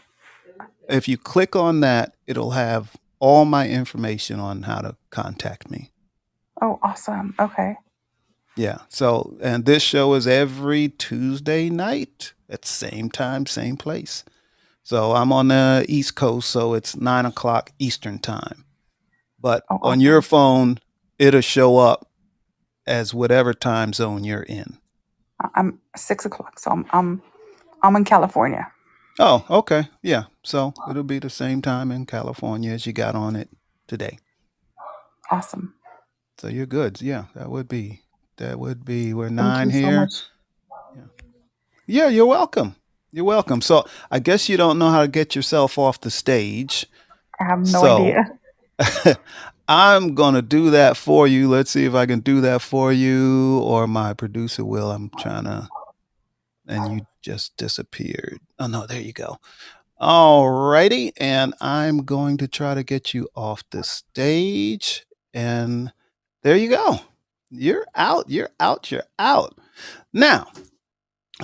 Speaker 2: If you click on that, it'll have all my information on how to contact me.
Speaker 4: Oh awesome. Okay.
Speaker 2: Yeah. So, and this show is every Tuesday night at same time, same place. So I'm on the East Coast, so it's 9 o'clock Eastern time. But
Speaker 4: Oh
Speaker 2: on your
Speaker 4: awesome.
Speaker 2: phone, it'll show up as whatever time zone you're in.
Speaker 4: I'm 6 o'clock. So I'm in California.
Speaker 2: Oh, okay. Yeah. So it'll be the same time in California as you got on it today.
Speaker 4: Awesome.
Speaker 2: So you're good. Yeah, that would be, we're
Speaker 4: Thank
Speaker 2: nine
Speaker 4: you so
Speaker 2: here.
Speaker 4: much.
Speaker 2: Yeah. Yeah, you're welcome. You're welcome. So I guess you don't know how to get yourself off the stage.
Speaker 4: I have no
Speaker 2: So
Speaker 4: idea.
Speaker 2: I'm going to do that for you. Let's see if I can do that for you or my producer will. I'm trying to, and you just disappeared. Oh, no, there you go. All righty. And I'm going to try to get you off the stage. And there you go. You're out. You're out. You're out. Now,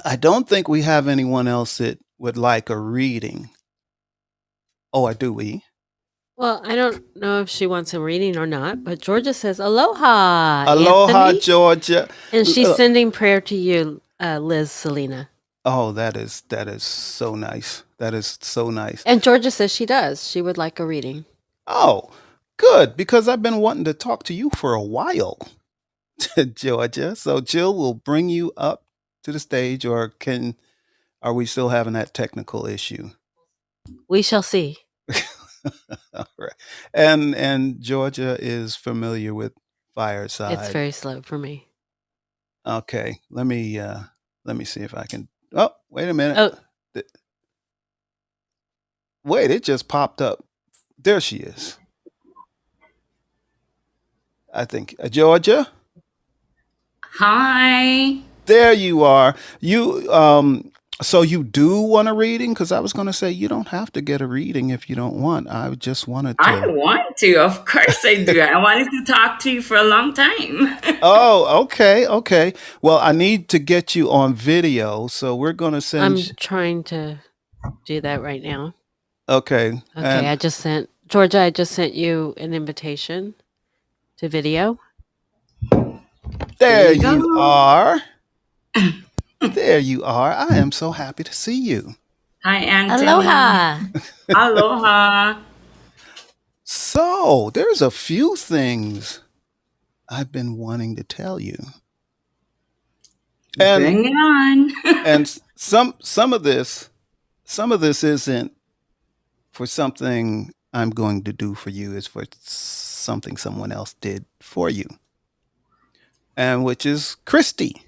Speaker 2: I don't think we have anyone else that would like a reading. Oh, I do.
Speaker 3: Well, I don't know if she wants a reading or not, but Georgia says, Aloha,
Speaker 2: Aloha,
Speaker 3: Anthony.
Speaker 2: Georgia.
Speaker 3: And she's sending prayer to you, Liz Selena.
Speaker 2: Oh, that is so nice. That is so nice.
Speaker 3: And Georgia says she does. She would like a reading.
Speaker 2: Oh, good, because I've been wanting to talk to you for a while, Georgia. So Jill will bring you up to the stage, or are we still having that technical issue?
Speaker 3: We shall see.
Speaker 2: All right. And Georgia is familiar with Fireside.
Speaker 3: It's very slow for me.
Speaker 2: Okay. Let me see if I can. Oh, wait a minute.
Speaker 3: Oh,
Speaker 2: Wait, it just popped up. There she is. I think Georgia.
Speaker 5: Hi.
Speaker 2: There you are. So you do want a reading? Because I was going to say you don't have to get a reading if you don't want. I just wanted
Speaker 5: I
Speaker 2: to.
Speaker 5: want to. Of course I do. I wanted to talk to you for a long time.
Speaker 2: Oh, okay, okay. Well, I need to get you on video, so we're going to send.
Speaker 3: I'm trying to do that right now.
Speaker 2: Okay.
Speaker 3: Okay, I just sent you an invitation to video.
Speaker 2: There
Speaker 5: you go.
Speaker 2: you are. There you are. I am so happy to see you.
Speaker 5: Hi, Anthony.
Speaker 3: Aloha.
Speaker 5: Aloha.
Speaker 2: So there's a few things I've been wanting to tell you. And
Speaker 5: Bring it on.
Speaker 2: and some of this isn't for something I'm going to do for you, is for something someone else did for you. And which is Christy.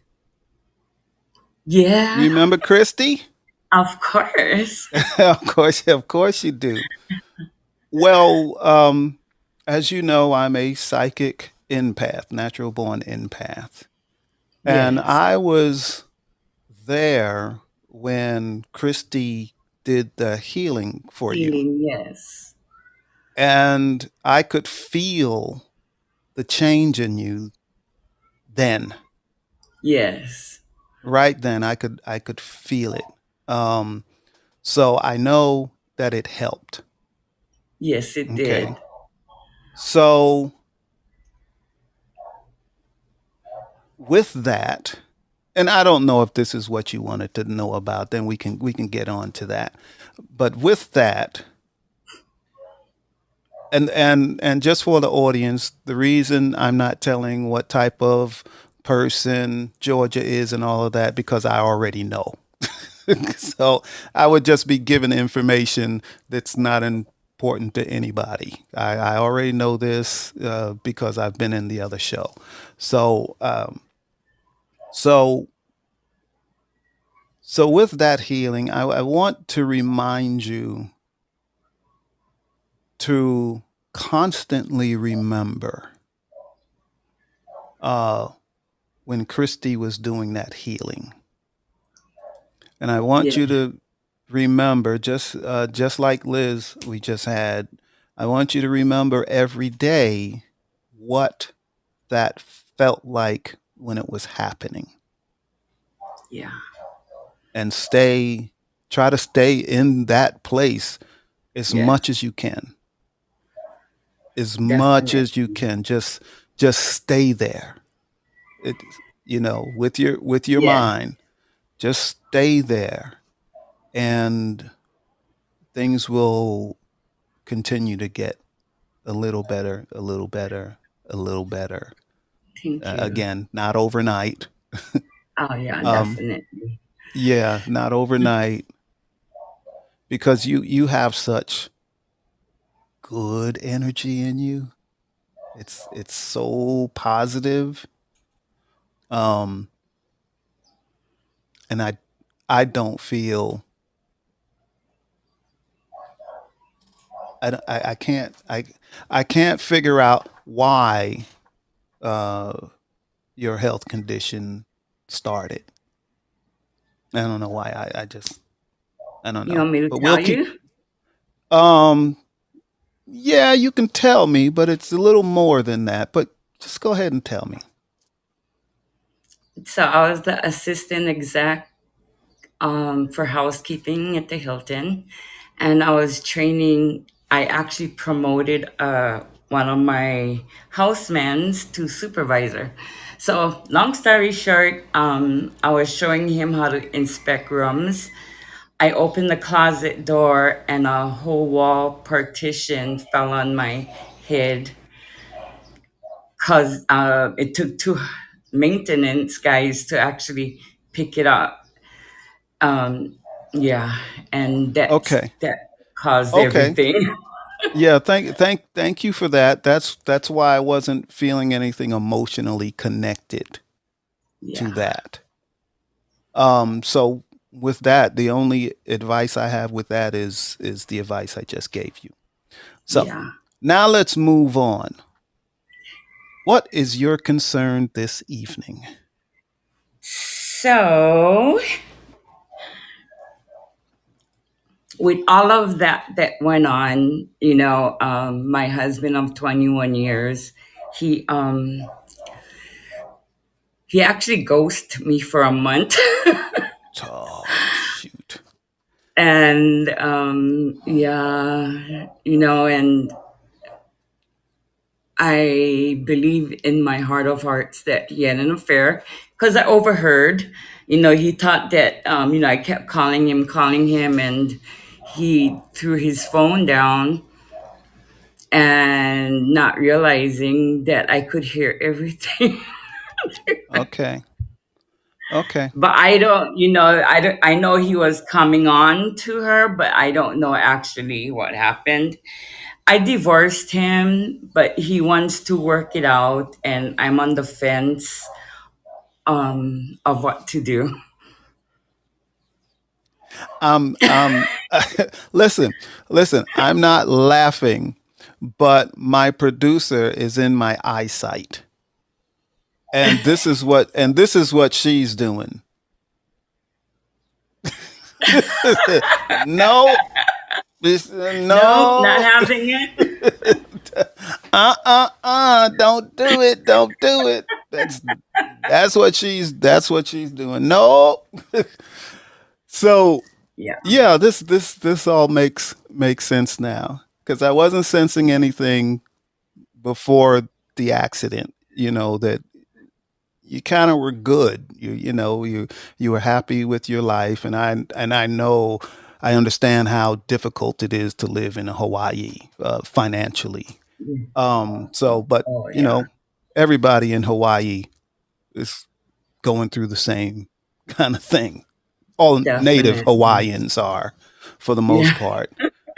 Speaker 5: Yeah.
Speaker 2: Remember Christy?
Speaker 5: Of course.
Speaker 2: Of course you do. Well, as you know, I'm a psychic empath, natural born empath. And
Speaker 5: Yes.
Speaker 2: I was there when Christy did the healing for you.
Speaker 5: Healing, yes.
Speaker 2: And I could feel the change in you then.
Speaker 5: Yes.
Speaker 2: Right then I could feel it. Um, so I know that it helped.
Speaker 5: Yes, it
Speaker 2: Okay.
Speaker 5: did.
Speaker 2: So with that, and I don't know if this is what you wanted to know about, then we can get on to that. But with that, and just for the audience, the reason I'm not telling what type of person Georgia is and all of that because I already know. So I would just be giving information that's not important to anybody. I already know this because I've been in the other show. So so so with that healing, I want to remind you to constantly remember uh, when Christy was doing that healing. And I want
Speaker 5: Yeah.
Speaker 2: you to remember, just like Liz we just had, I want you to remember every day what that felt like when it was happening,
Speaker 5: Yeah.
Speaker 2: and try to stay in that place as
Speaker 5: Yeah.
Speaker 2: much as you can, as much
Speaker 5: Definitely.
Speaker 2: as you can. Just stay there. It, with your
Speaker 5: Yeah.
Speaker 2: mind, just stay there, and things will continue to get a little better, a little better, a little better.
Speaker 5: Thank you.
Speaker 2: Again, not overnight.
Speaker 5: Oh, yeah,
Speaker 2: Um,
Speaker 5: definitely.
Speaker 2: yeah, not overnight, because you have such good energy in you. It's so positive. Um, and I don't feel I don't- I can't figure out why uh, your health condition started. I don't know why. I don't
Speaker 5: You
Speaker 2: know.
Speaker 5: want me to
Speaker 2: But we'll
Speaker 5: tell
Speaker 2: keep.
Speaker 5: you?
Speaker 2: Um, yeah, you can tell me, but it's a little more than that. But just go ahead and tell me.
Speaker 5: So I was the assistant exec for housekeeping at the Hilton, and I was training. I actually promoted one of my housemans to supervisor. So long story short, I was showing him how to inspect rooms. I opened the closet door, and a whole wall partition fell on my head because it took two maintenance guys to actually pick it up. Um, yeah, and
Speaker 2: Okay.
Speaker 5: that caused
Speaker 2: Okay.
Speaker 5: everything.
Speaker 2: Yeah. Thank you for that. That's why I wasn't feeling anything emotionally connected to
Speaker 5: Yeah,
Speaker 2: that. So with that, the only advice I have with that is the advice I just gave you. So
Speaker 5: yeah.
Speaker 2: now let's move on. What is your concern this evening?
Speaker 5: So with all of that went on, my husband of 21 years, he he actually ghosted me for a month.
Speaker 2: Oh, shoot.
Speaker 5: And yeah, and I believe in my heart of hearts that he had an affair because I overheard. He thought that I kept calling him, and he threw his phone down and not realizing that I could hear everything.
Speaker 2: Okay. Okay.
Speaker 5: But I know he was coming on to her, but I don't know actually what happened. I divorced him, but he wants to work it out, and I'm on the fence of what to do.
Speaker 2: Um, listen, listen, I'm not laughing, but my producer is in my eyesight. And this is what she's doing. No,
Speaker 5: No, not
Speaker 2: no.
Speaker 5: having it.
Speaker 2: Don't do it. Don't do it. That's what she's doing. No. So
Speaker 5: Yeah.
Speaker 2: yeah, this all makes sense now because I wasn't sensing anything before the accident. That you kind of were good. You were happy with your life, and I know I understand how difficult it is to live in Hawaii financially.
Speaker 5: Mm.
Speaker 2: But
Speaker 5: Oh
Speaker 2: you
Speaker 5: yeah,
Speaker 2: know, everybody in Hawaii is going through the same kind of thing. All native
Speaker 5: definitely.
Speaker 2: Hawaiians are, for the most
Speaker 5: Yeah.
Speaker 2: part.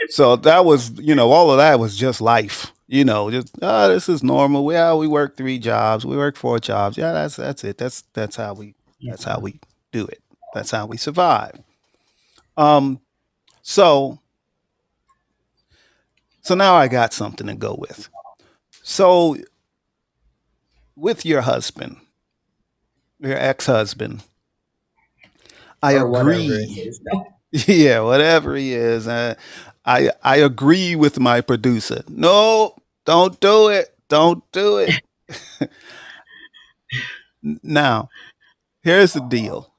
Speaker 2: So that was, all of that was just life. Just this is normal. We work 3 jobs, we work 4 jobs. Yeah, that's it.
Speaker 5: Yeah.
Speaker 2: That's how we do it. That's how we survive. Um, so so now I got something to go with. So with your husband, your ex-husband, I
Speaker 5: Or whatever it
Speaker 2: agree.
Speaker 5: is. No.
Speaker 2: Yeah, whatever he is. I agree with my producer. No, don't do it. Don't do it. Now, here's the deal.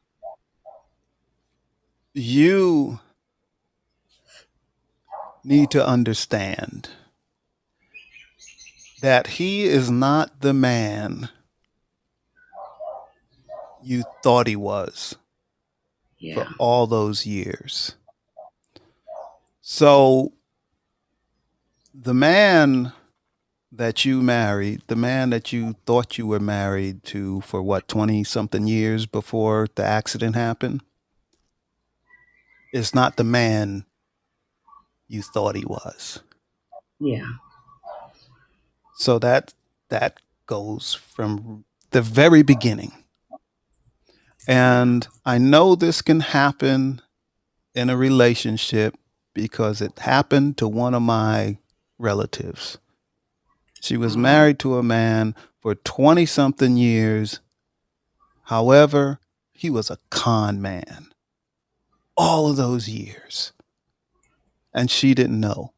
Speaker 2: You need to understand that he is not the man you thought he was for
Speaker 5: Yeah.
Speaker 2: all those years. So, the man that you married, the man that you thought you were married to for what, 20 something years before the accident happened, is not the man you thought he was.
Speaker 5: Yeah.
Speaker 2: So that goes from the very beginning.
Speaker 5: Yeah.
Speaker 2: And I know this can happen in a relationship because it happened to one of my relatives. She was
Speaker 5: Oh.
Speaker 2: married to a man for 20 something years. However, he was a con man all of those years. And she didn't know.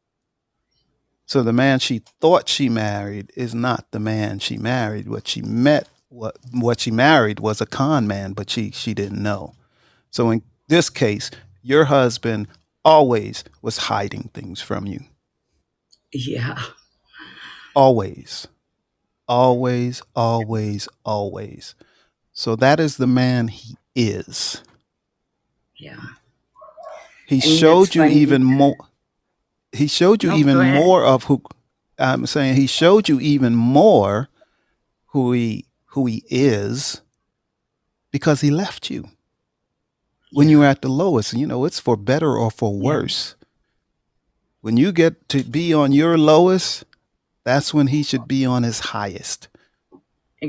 Speaker 2: So the man she thought she married is not the man she married. What she married was a con man, but she didn't know. So in this case, your husband always was hiding things from you.
Speaker 5: Yeah.
Speaker 2: Always. Always, always, always. So that is the man he is.
Speaker 5: Yeah.
Speaker 2: He
Speaker 5: And it's
Speaker 2: showed you
Speaker 5: funny
Speaker 2: even
Speaker 5: because
Speaker 2: more he showed you
Speaker 5: no,
Speaker 2: even
Speaker 5: go ahead.
Speaker 2: more of who I'm saying he showed you even more who he is because he left you when you
Speaker 5: Yeah.
Speaker 2: were at the lowest. It's for better or for
Speaker 5: Yeah.
Speaker 2: worse. When you get to be on your lowest, that's when he should be on his highest.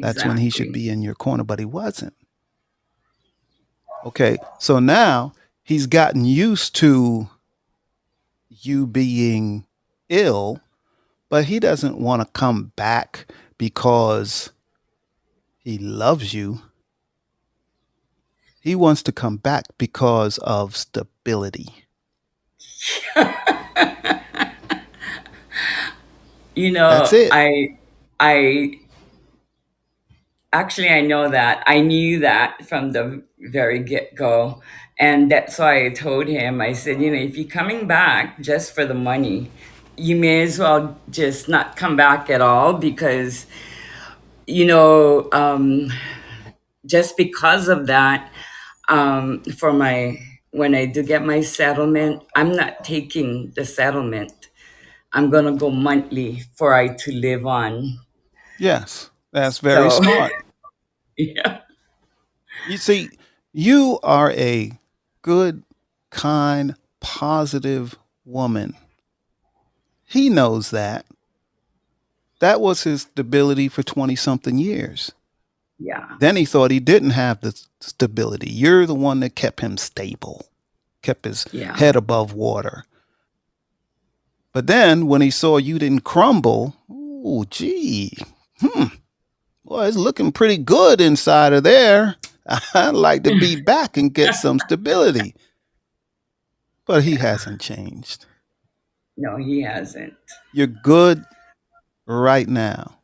Speaker 2: That's when he should
Speaker 5: Exactly.
Speaker 2: be in your corner, but he wasn't. Okay, so now he's gotten used to you being ill, but he doesn't want to come back because he loves you. He wants to come back because of stability.
Speaker 5: You
Speaker 2: That's
Speaker 5: know,
Speaker 2: it.
Speaker 5: I actually I know that. I knew that from the very get-go. And that's why I told him, I said, if you're coming back just for the money, you may as well just not come back at all because, you know, um, just because of that, for my when I do get my settlement, I'm not taking the settlement. I'm gonna go monthly for I to live on.
Speaker 2: Yes, that's very
Speaker 5: So
Speaker 2: smart.
Speaker 5: yeah,
Speaker 2: You see, you are a good, kind, positive woman. He knows that. That was his stability for 20 something years.
Speaker 5: yeah,
Speaker 2: Then he thought he didn't have the stability. You're the one that kept him stable, kept his
Speaker 5: yeah,
Speaker 2: head above water. But then when he saw you didn't crumble, oh, gee, boy, it's looking pretty good inside of there. I'd like to be back and get some stability. but he hasn't changed.
Speaker 5: No, he hasn't.
Speaker 2: You're good right now.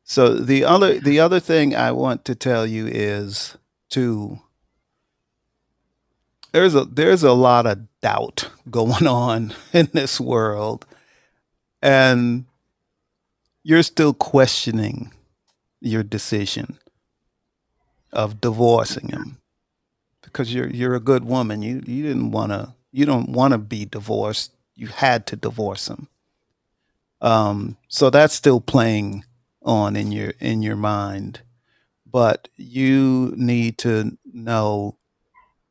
Speaker 2: So
Speaker 5: Yeah.
Speaker 2: the other thing I want to tell you is to there's a lot of doubt going on in this world, and you're still questioning your decision of divorcing him because you're a good woman. You didn't want to you don't want to be divorced. You had to divorce him. So that's still playing on in your mind, but you need to know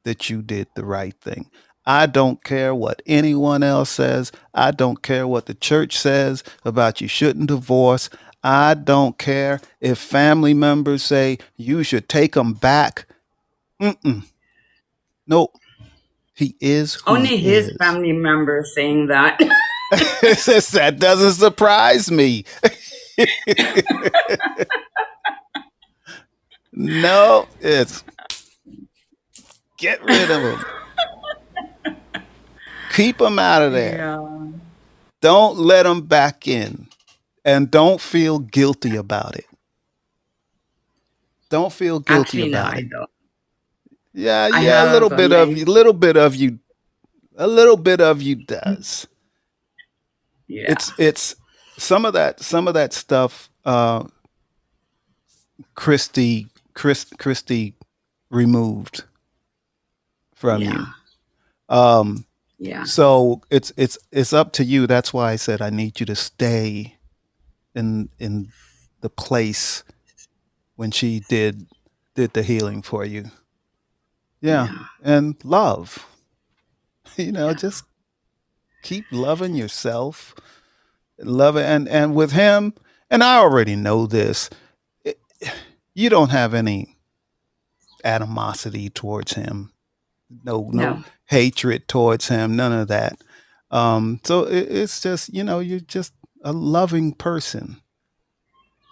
Speaker 2: that you did the right thing. I don't care what anyone else says. I don't care what the church says about you shouldn't divorce. I don't care if family members say you should take them back. Mm-mm. Nope. He is who he
Speaker 5: Only his
Speaker 2: is.
Speaker 5: family members saying that.
Speaker 2: That doesn't surprise me. No, it's get rid of him. Keep him out of there.
Speaker 5: Yeah.
Speaker 2: Don't let him back in. And don't feel guilty about it. Don't feel guilty
Speaker 5: Actually, no,
Speaker 2: about
Speaker 5: I
Speaker 2: it.
Speaker 5: don't.
Speaker 2: Yeah,
Speaker 5: I
Speaker 2: yeah,
Speaker 5: have a nice.
Speaker 2: a little bit of you does.
Speaker 5: Yeah.
Speaker 2: It's some of that stuff Christy removed from
Speaker 5: Yeah.
Speaker 2: you. Um
Speaker 5: Yeah.
Speaker 2: so it's up to you. That's why I said I need you to stay in the place when she did the healing for you. Yeah.
Speaker 5: Yeah.
Speaker 2: And love.
Speaker 5: Yeah.
Speaker 2: Just keep loving yourself. Love it and with him, and I already know this. it- you don't have any animosity towards him. No
Speaker 5: No.
Speaker 2: hatred towards him, none of that. So it's just, you're just a loving person.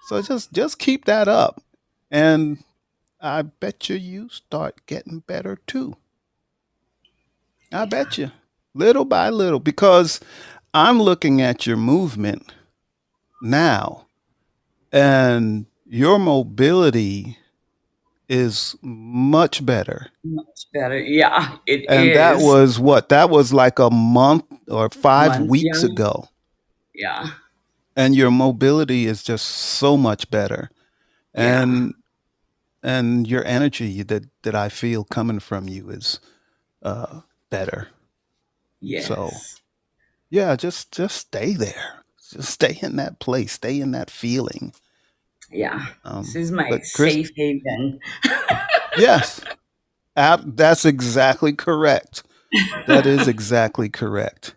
Speaker 2: So just keep that up. And I bet you start getting better too. I
Speaker 5: Yeah.
Speaker 2: bet you. Little by little, because I'm looking at your movement now, and your mobility is much better.
Speaker 5: Much better. Yeah, it
Speaker 2: And that
Speaker 5: is.
Speaker 2: was what? That was like a month or 5
Speaker 5: Month. Yeah.
Speaker 2: weeks ago.
Speaker 5: Yeah.
Speaker 2: And your mobility is just so much better.
Speaker 5: Yeah.
Speaker 2: And your energy that I feel coming from you is better. So
Speaker 5: Yes.
Speaker 2: yeah, just stay there. Just stay in that place. Stay in that feeling.
Speaker 5: Yeah. This is my
Speaker 2: But Chris,
Speaker 5: safe haven.
Speaker 2: yes, that's exactly correct. That is exactly correct.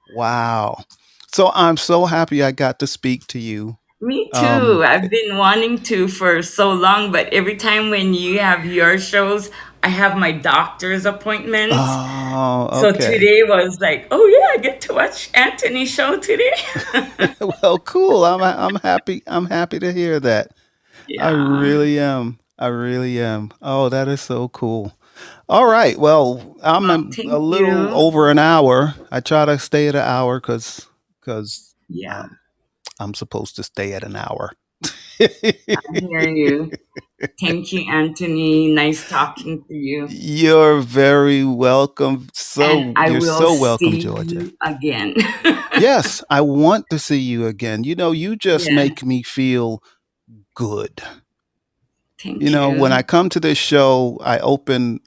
Speaker 2: Wow. So I'm so happy I got to speak to you.
Speaker 5: Me
Speaker 2: Um,
Speaker 5: too. I've been wanting to for so long, but every time when you have your shows, I have my doctor's appointments.
Speaker 2: oh,
Speaker 5: So
Speaker 2: okay.
Speaker 5: today was like, oh yeah, I get to watch Anthony's show today.
Speaker 2: Well, cool. I'm happy. I'm happy to hear that. I
Speaker 5: Yeah.
Speaker 2: really am. I really am. Oh, that is so cool. All right. Well, I'm
Speaker 5: Well,
Speaker 2: a
Speaker 5: thank
Speaker 2: little
Speaker 5: you.
Speaker 2: over an hour. I try to stay at an hour because
Speaker 5: Yeah,
Speaker 2: um, I'm supposed to stay at an hour.
Speaker 5: I hear you. Thank you, Anthony. Nice talking to you.
Speaker 2: You're very welcome.
Speaker 5: And I
Speaker 2: You're
Speaker 5: will
Speaker 2: so welcome,
Speaker 5: see
Speaker 2: Georgia.
Speaker 5: you again.
Speaker 2: Yes, I want to see you again. You just
Speaker 5: Yeah,
Speaker 2: make me feel good.
Speaker 5: thank
Speaker 2: When
Speaker 5: you.
Speaker 2: I come to this show, I open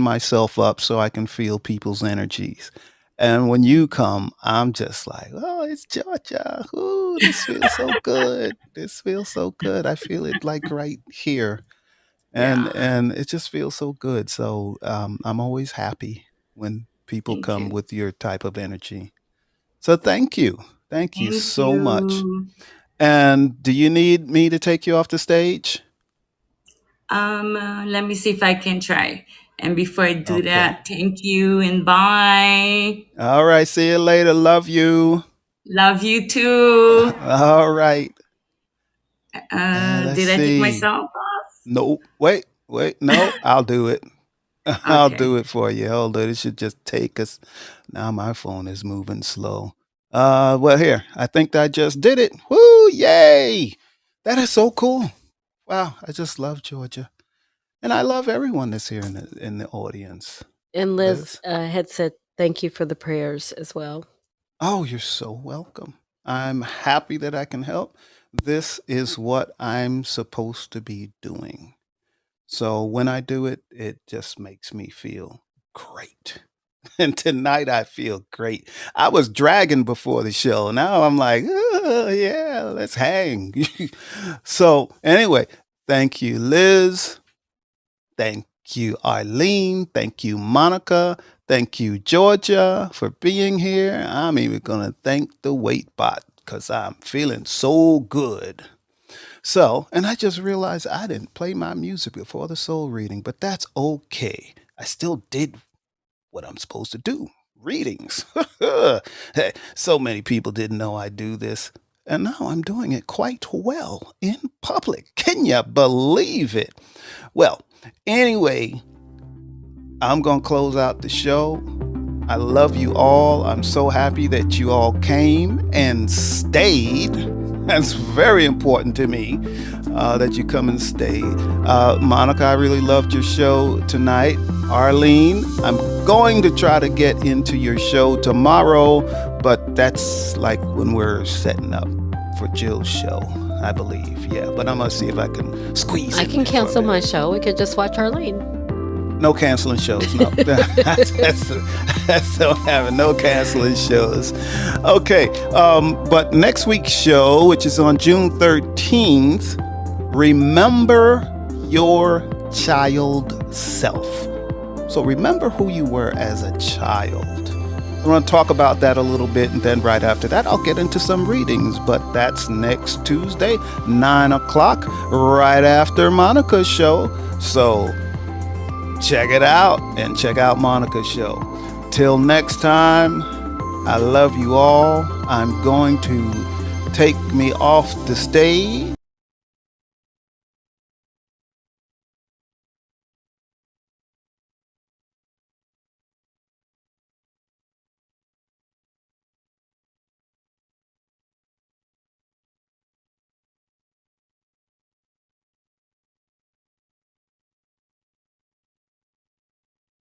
Speaker 2: myself up so I can feel people's energies. And when you come, I'm just like, oh, it's Georgia. Ooh, this feels so good. This feels so good. I feel it like right here, and
Speaker 5: Yeah,
Speaker 2: it just feels so good. So I'm always happy when people
Speaker 5: thank
Speaker 2: come
Speaker 5: you.
Speaker 2: with your type of energy. So thank you
Speaker 5: Thank
Speaker 2: so much.
Speaker 5: you.
Speaker 2: And do you need me to take you off the stage?
Speaker 5: Let me see if I can try. And before I do
Speaker 2: Okay.
Speaker 5: that, thank you and bye.
Speaker 2: All right. See you later. Love you.
Speaker 5: Love you too.
Speaker 2: All right. Let's
Speaker 5: Did I take
Speaker 2: see.
Speaker 5: myself off?
Speaker 2: No, wait. No, I'll do it. I'll
Speaker 5: Okay.
Speaker 2: do it for you. Hold on. It should just take us. Now my phone is moving slow. Well, here. I think I just did it. Woo! Yay! That is so cool. Wow. I just love Georgia. And I love everyone that's here in the audience.
Speaker 3: And Liz
Speaker 2: Liz?
Speaker 3: had said thank you for the prayers as well.
Speaker 2: Oh, you're so welcome. I'm happy that I can help. This is what I'm supposed to be doing. So when I do it, it just makes me feel great. And tonight I feel great. I was dragging before the show. Now I'm like, "Oh, yeah, let's hang." So anyway, thank you, Liz. Thank you, Arlene. Thank you, Monica. Thank you, Georgia, for being here. I'm even going to thank the wait bot because I'm feeling so good. So, and I just realized I didn't play my music before the soul reading, but that's okay. I still did what I'm supposed to do, readings. Hey, so many people didn't know I do this. And now I'm doing it quite well in public. Can you believe it? Well, anyway, I'm going to close out the show. I love you all. I'm so happy that you all came and stayed. That's very important to me that you come and stay. Monica, I really loved your show tonight. Arlene, I'm going to try to get into your show tomorrow, but that's like when we're setting up for Jill's show, I believe. Yeah, but I'm going to see if I can squeeze
Speaker 3: I
Speaker 2: in
Speaker 3: can
Speaker 2: there for a
Speaker 3: cancel
Speaker 2: bit.
Speaker 3: my show. We could just watch Arlene.
Speaker 2: No canceling shows. No, that's don't have it. No canceling shows. Okay, but next week's show, which is on June 13th, remember your child self. So remember who you were as a child. I'm going to talk about that a little bit, and then right after that, I'll get into some readings. But that's next Tuesday, 9 o'clock, right after Monica's show. So check it out and check out Monica's show. Till next time, I love you all. I'm going to take me off the stage.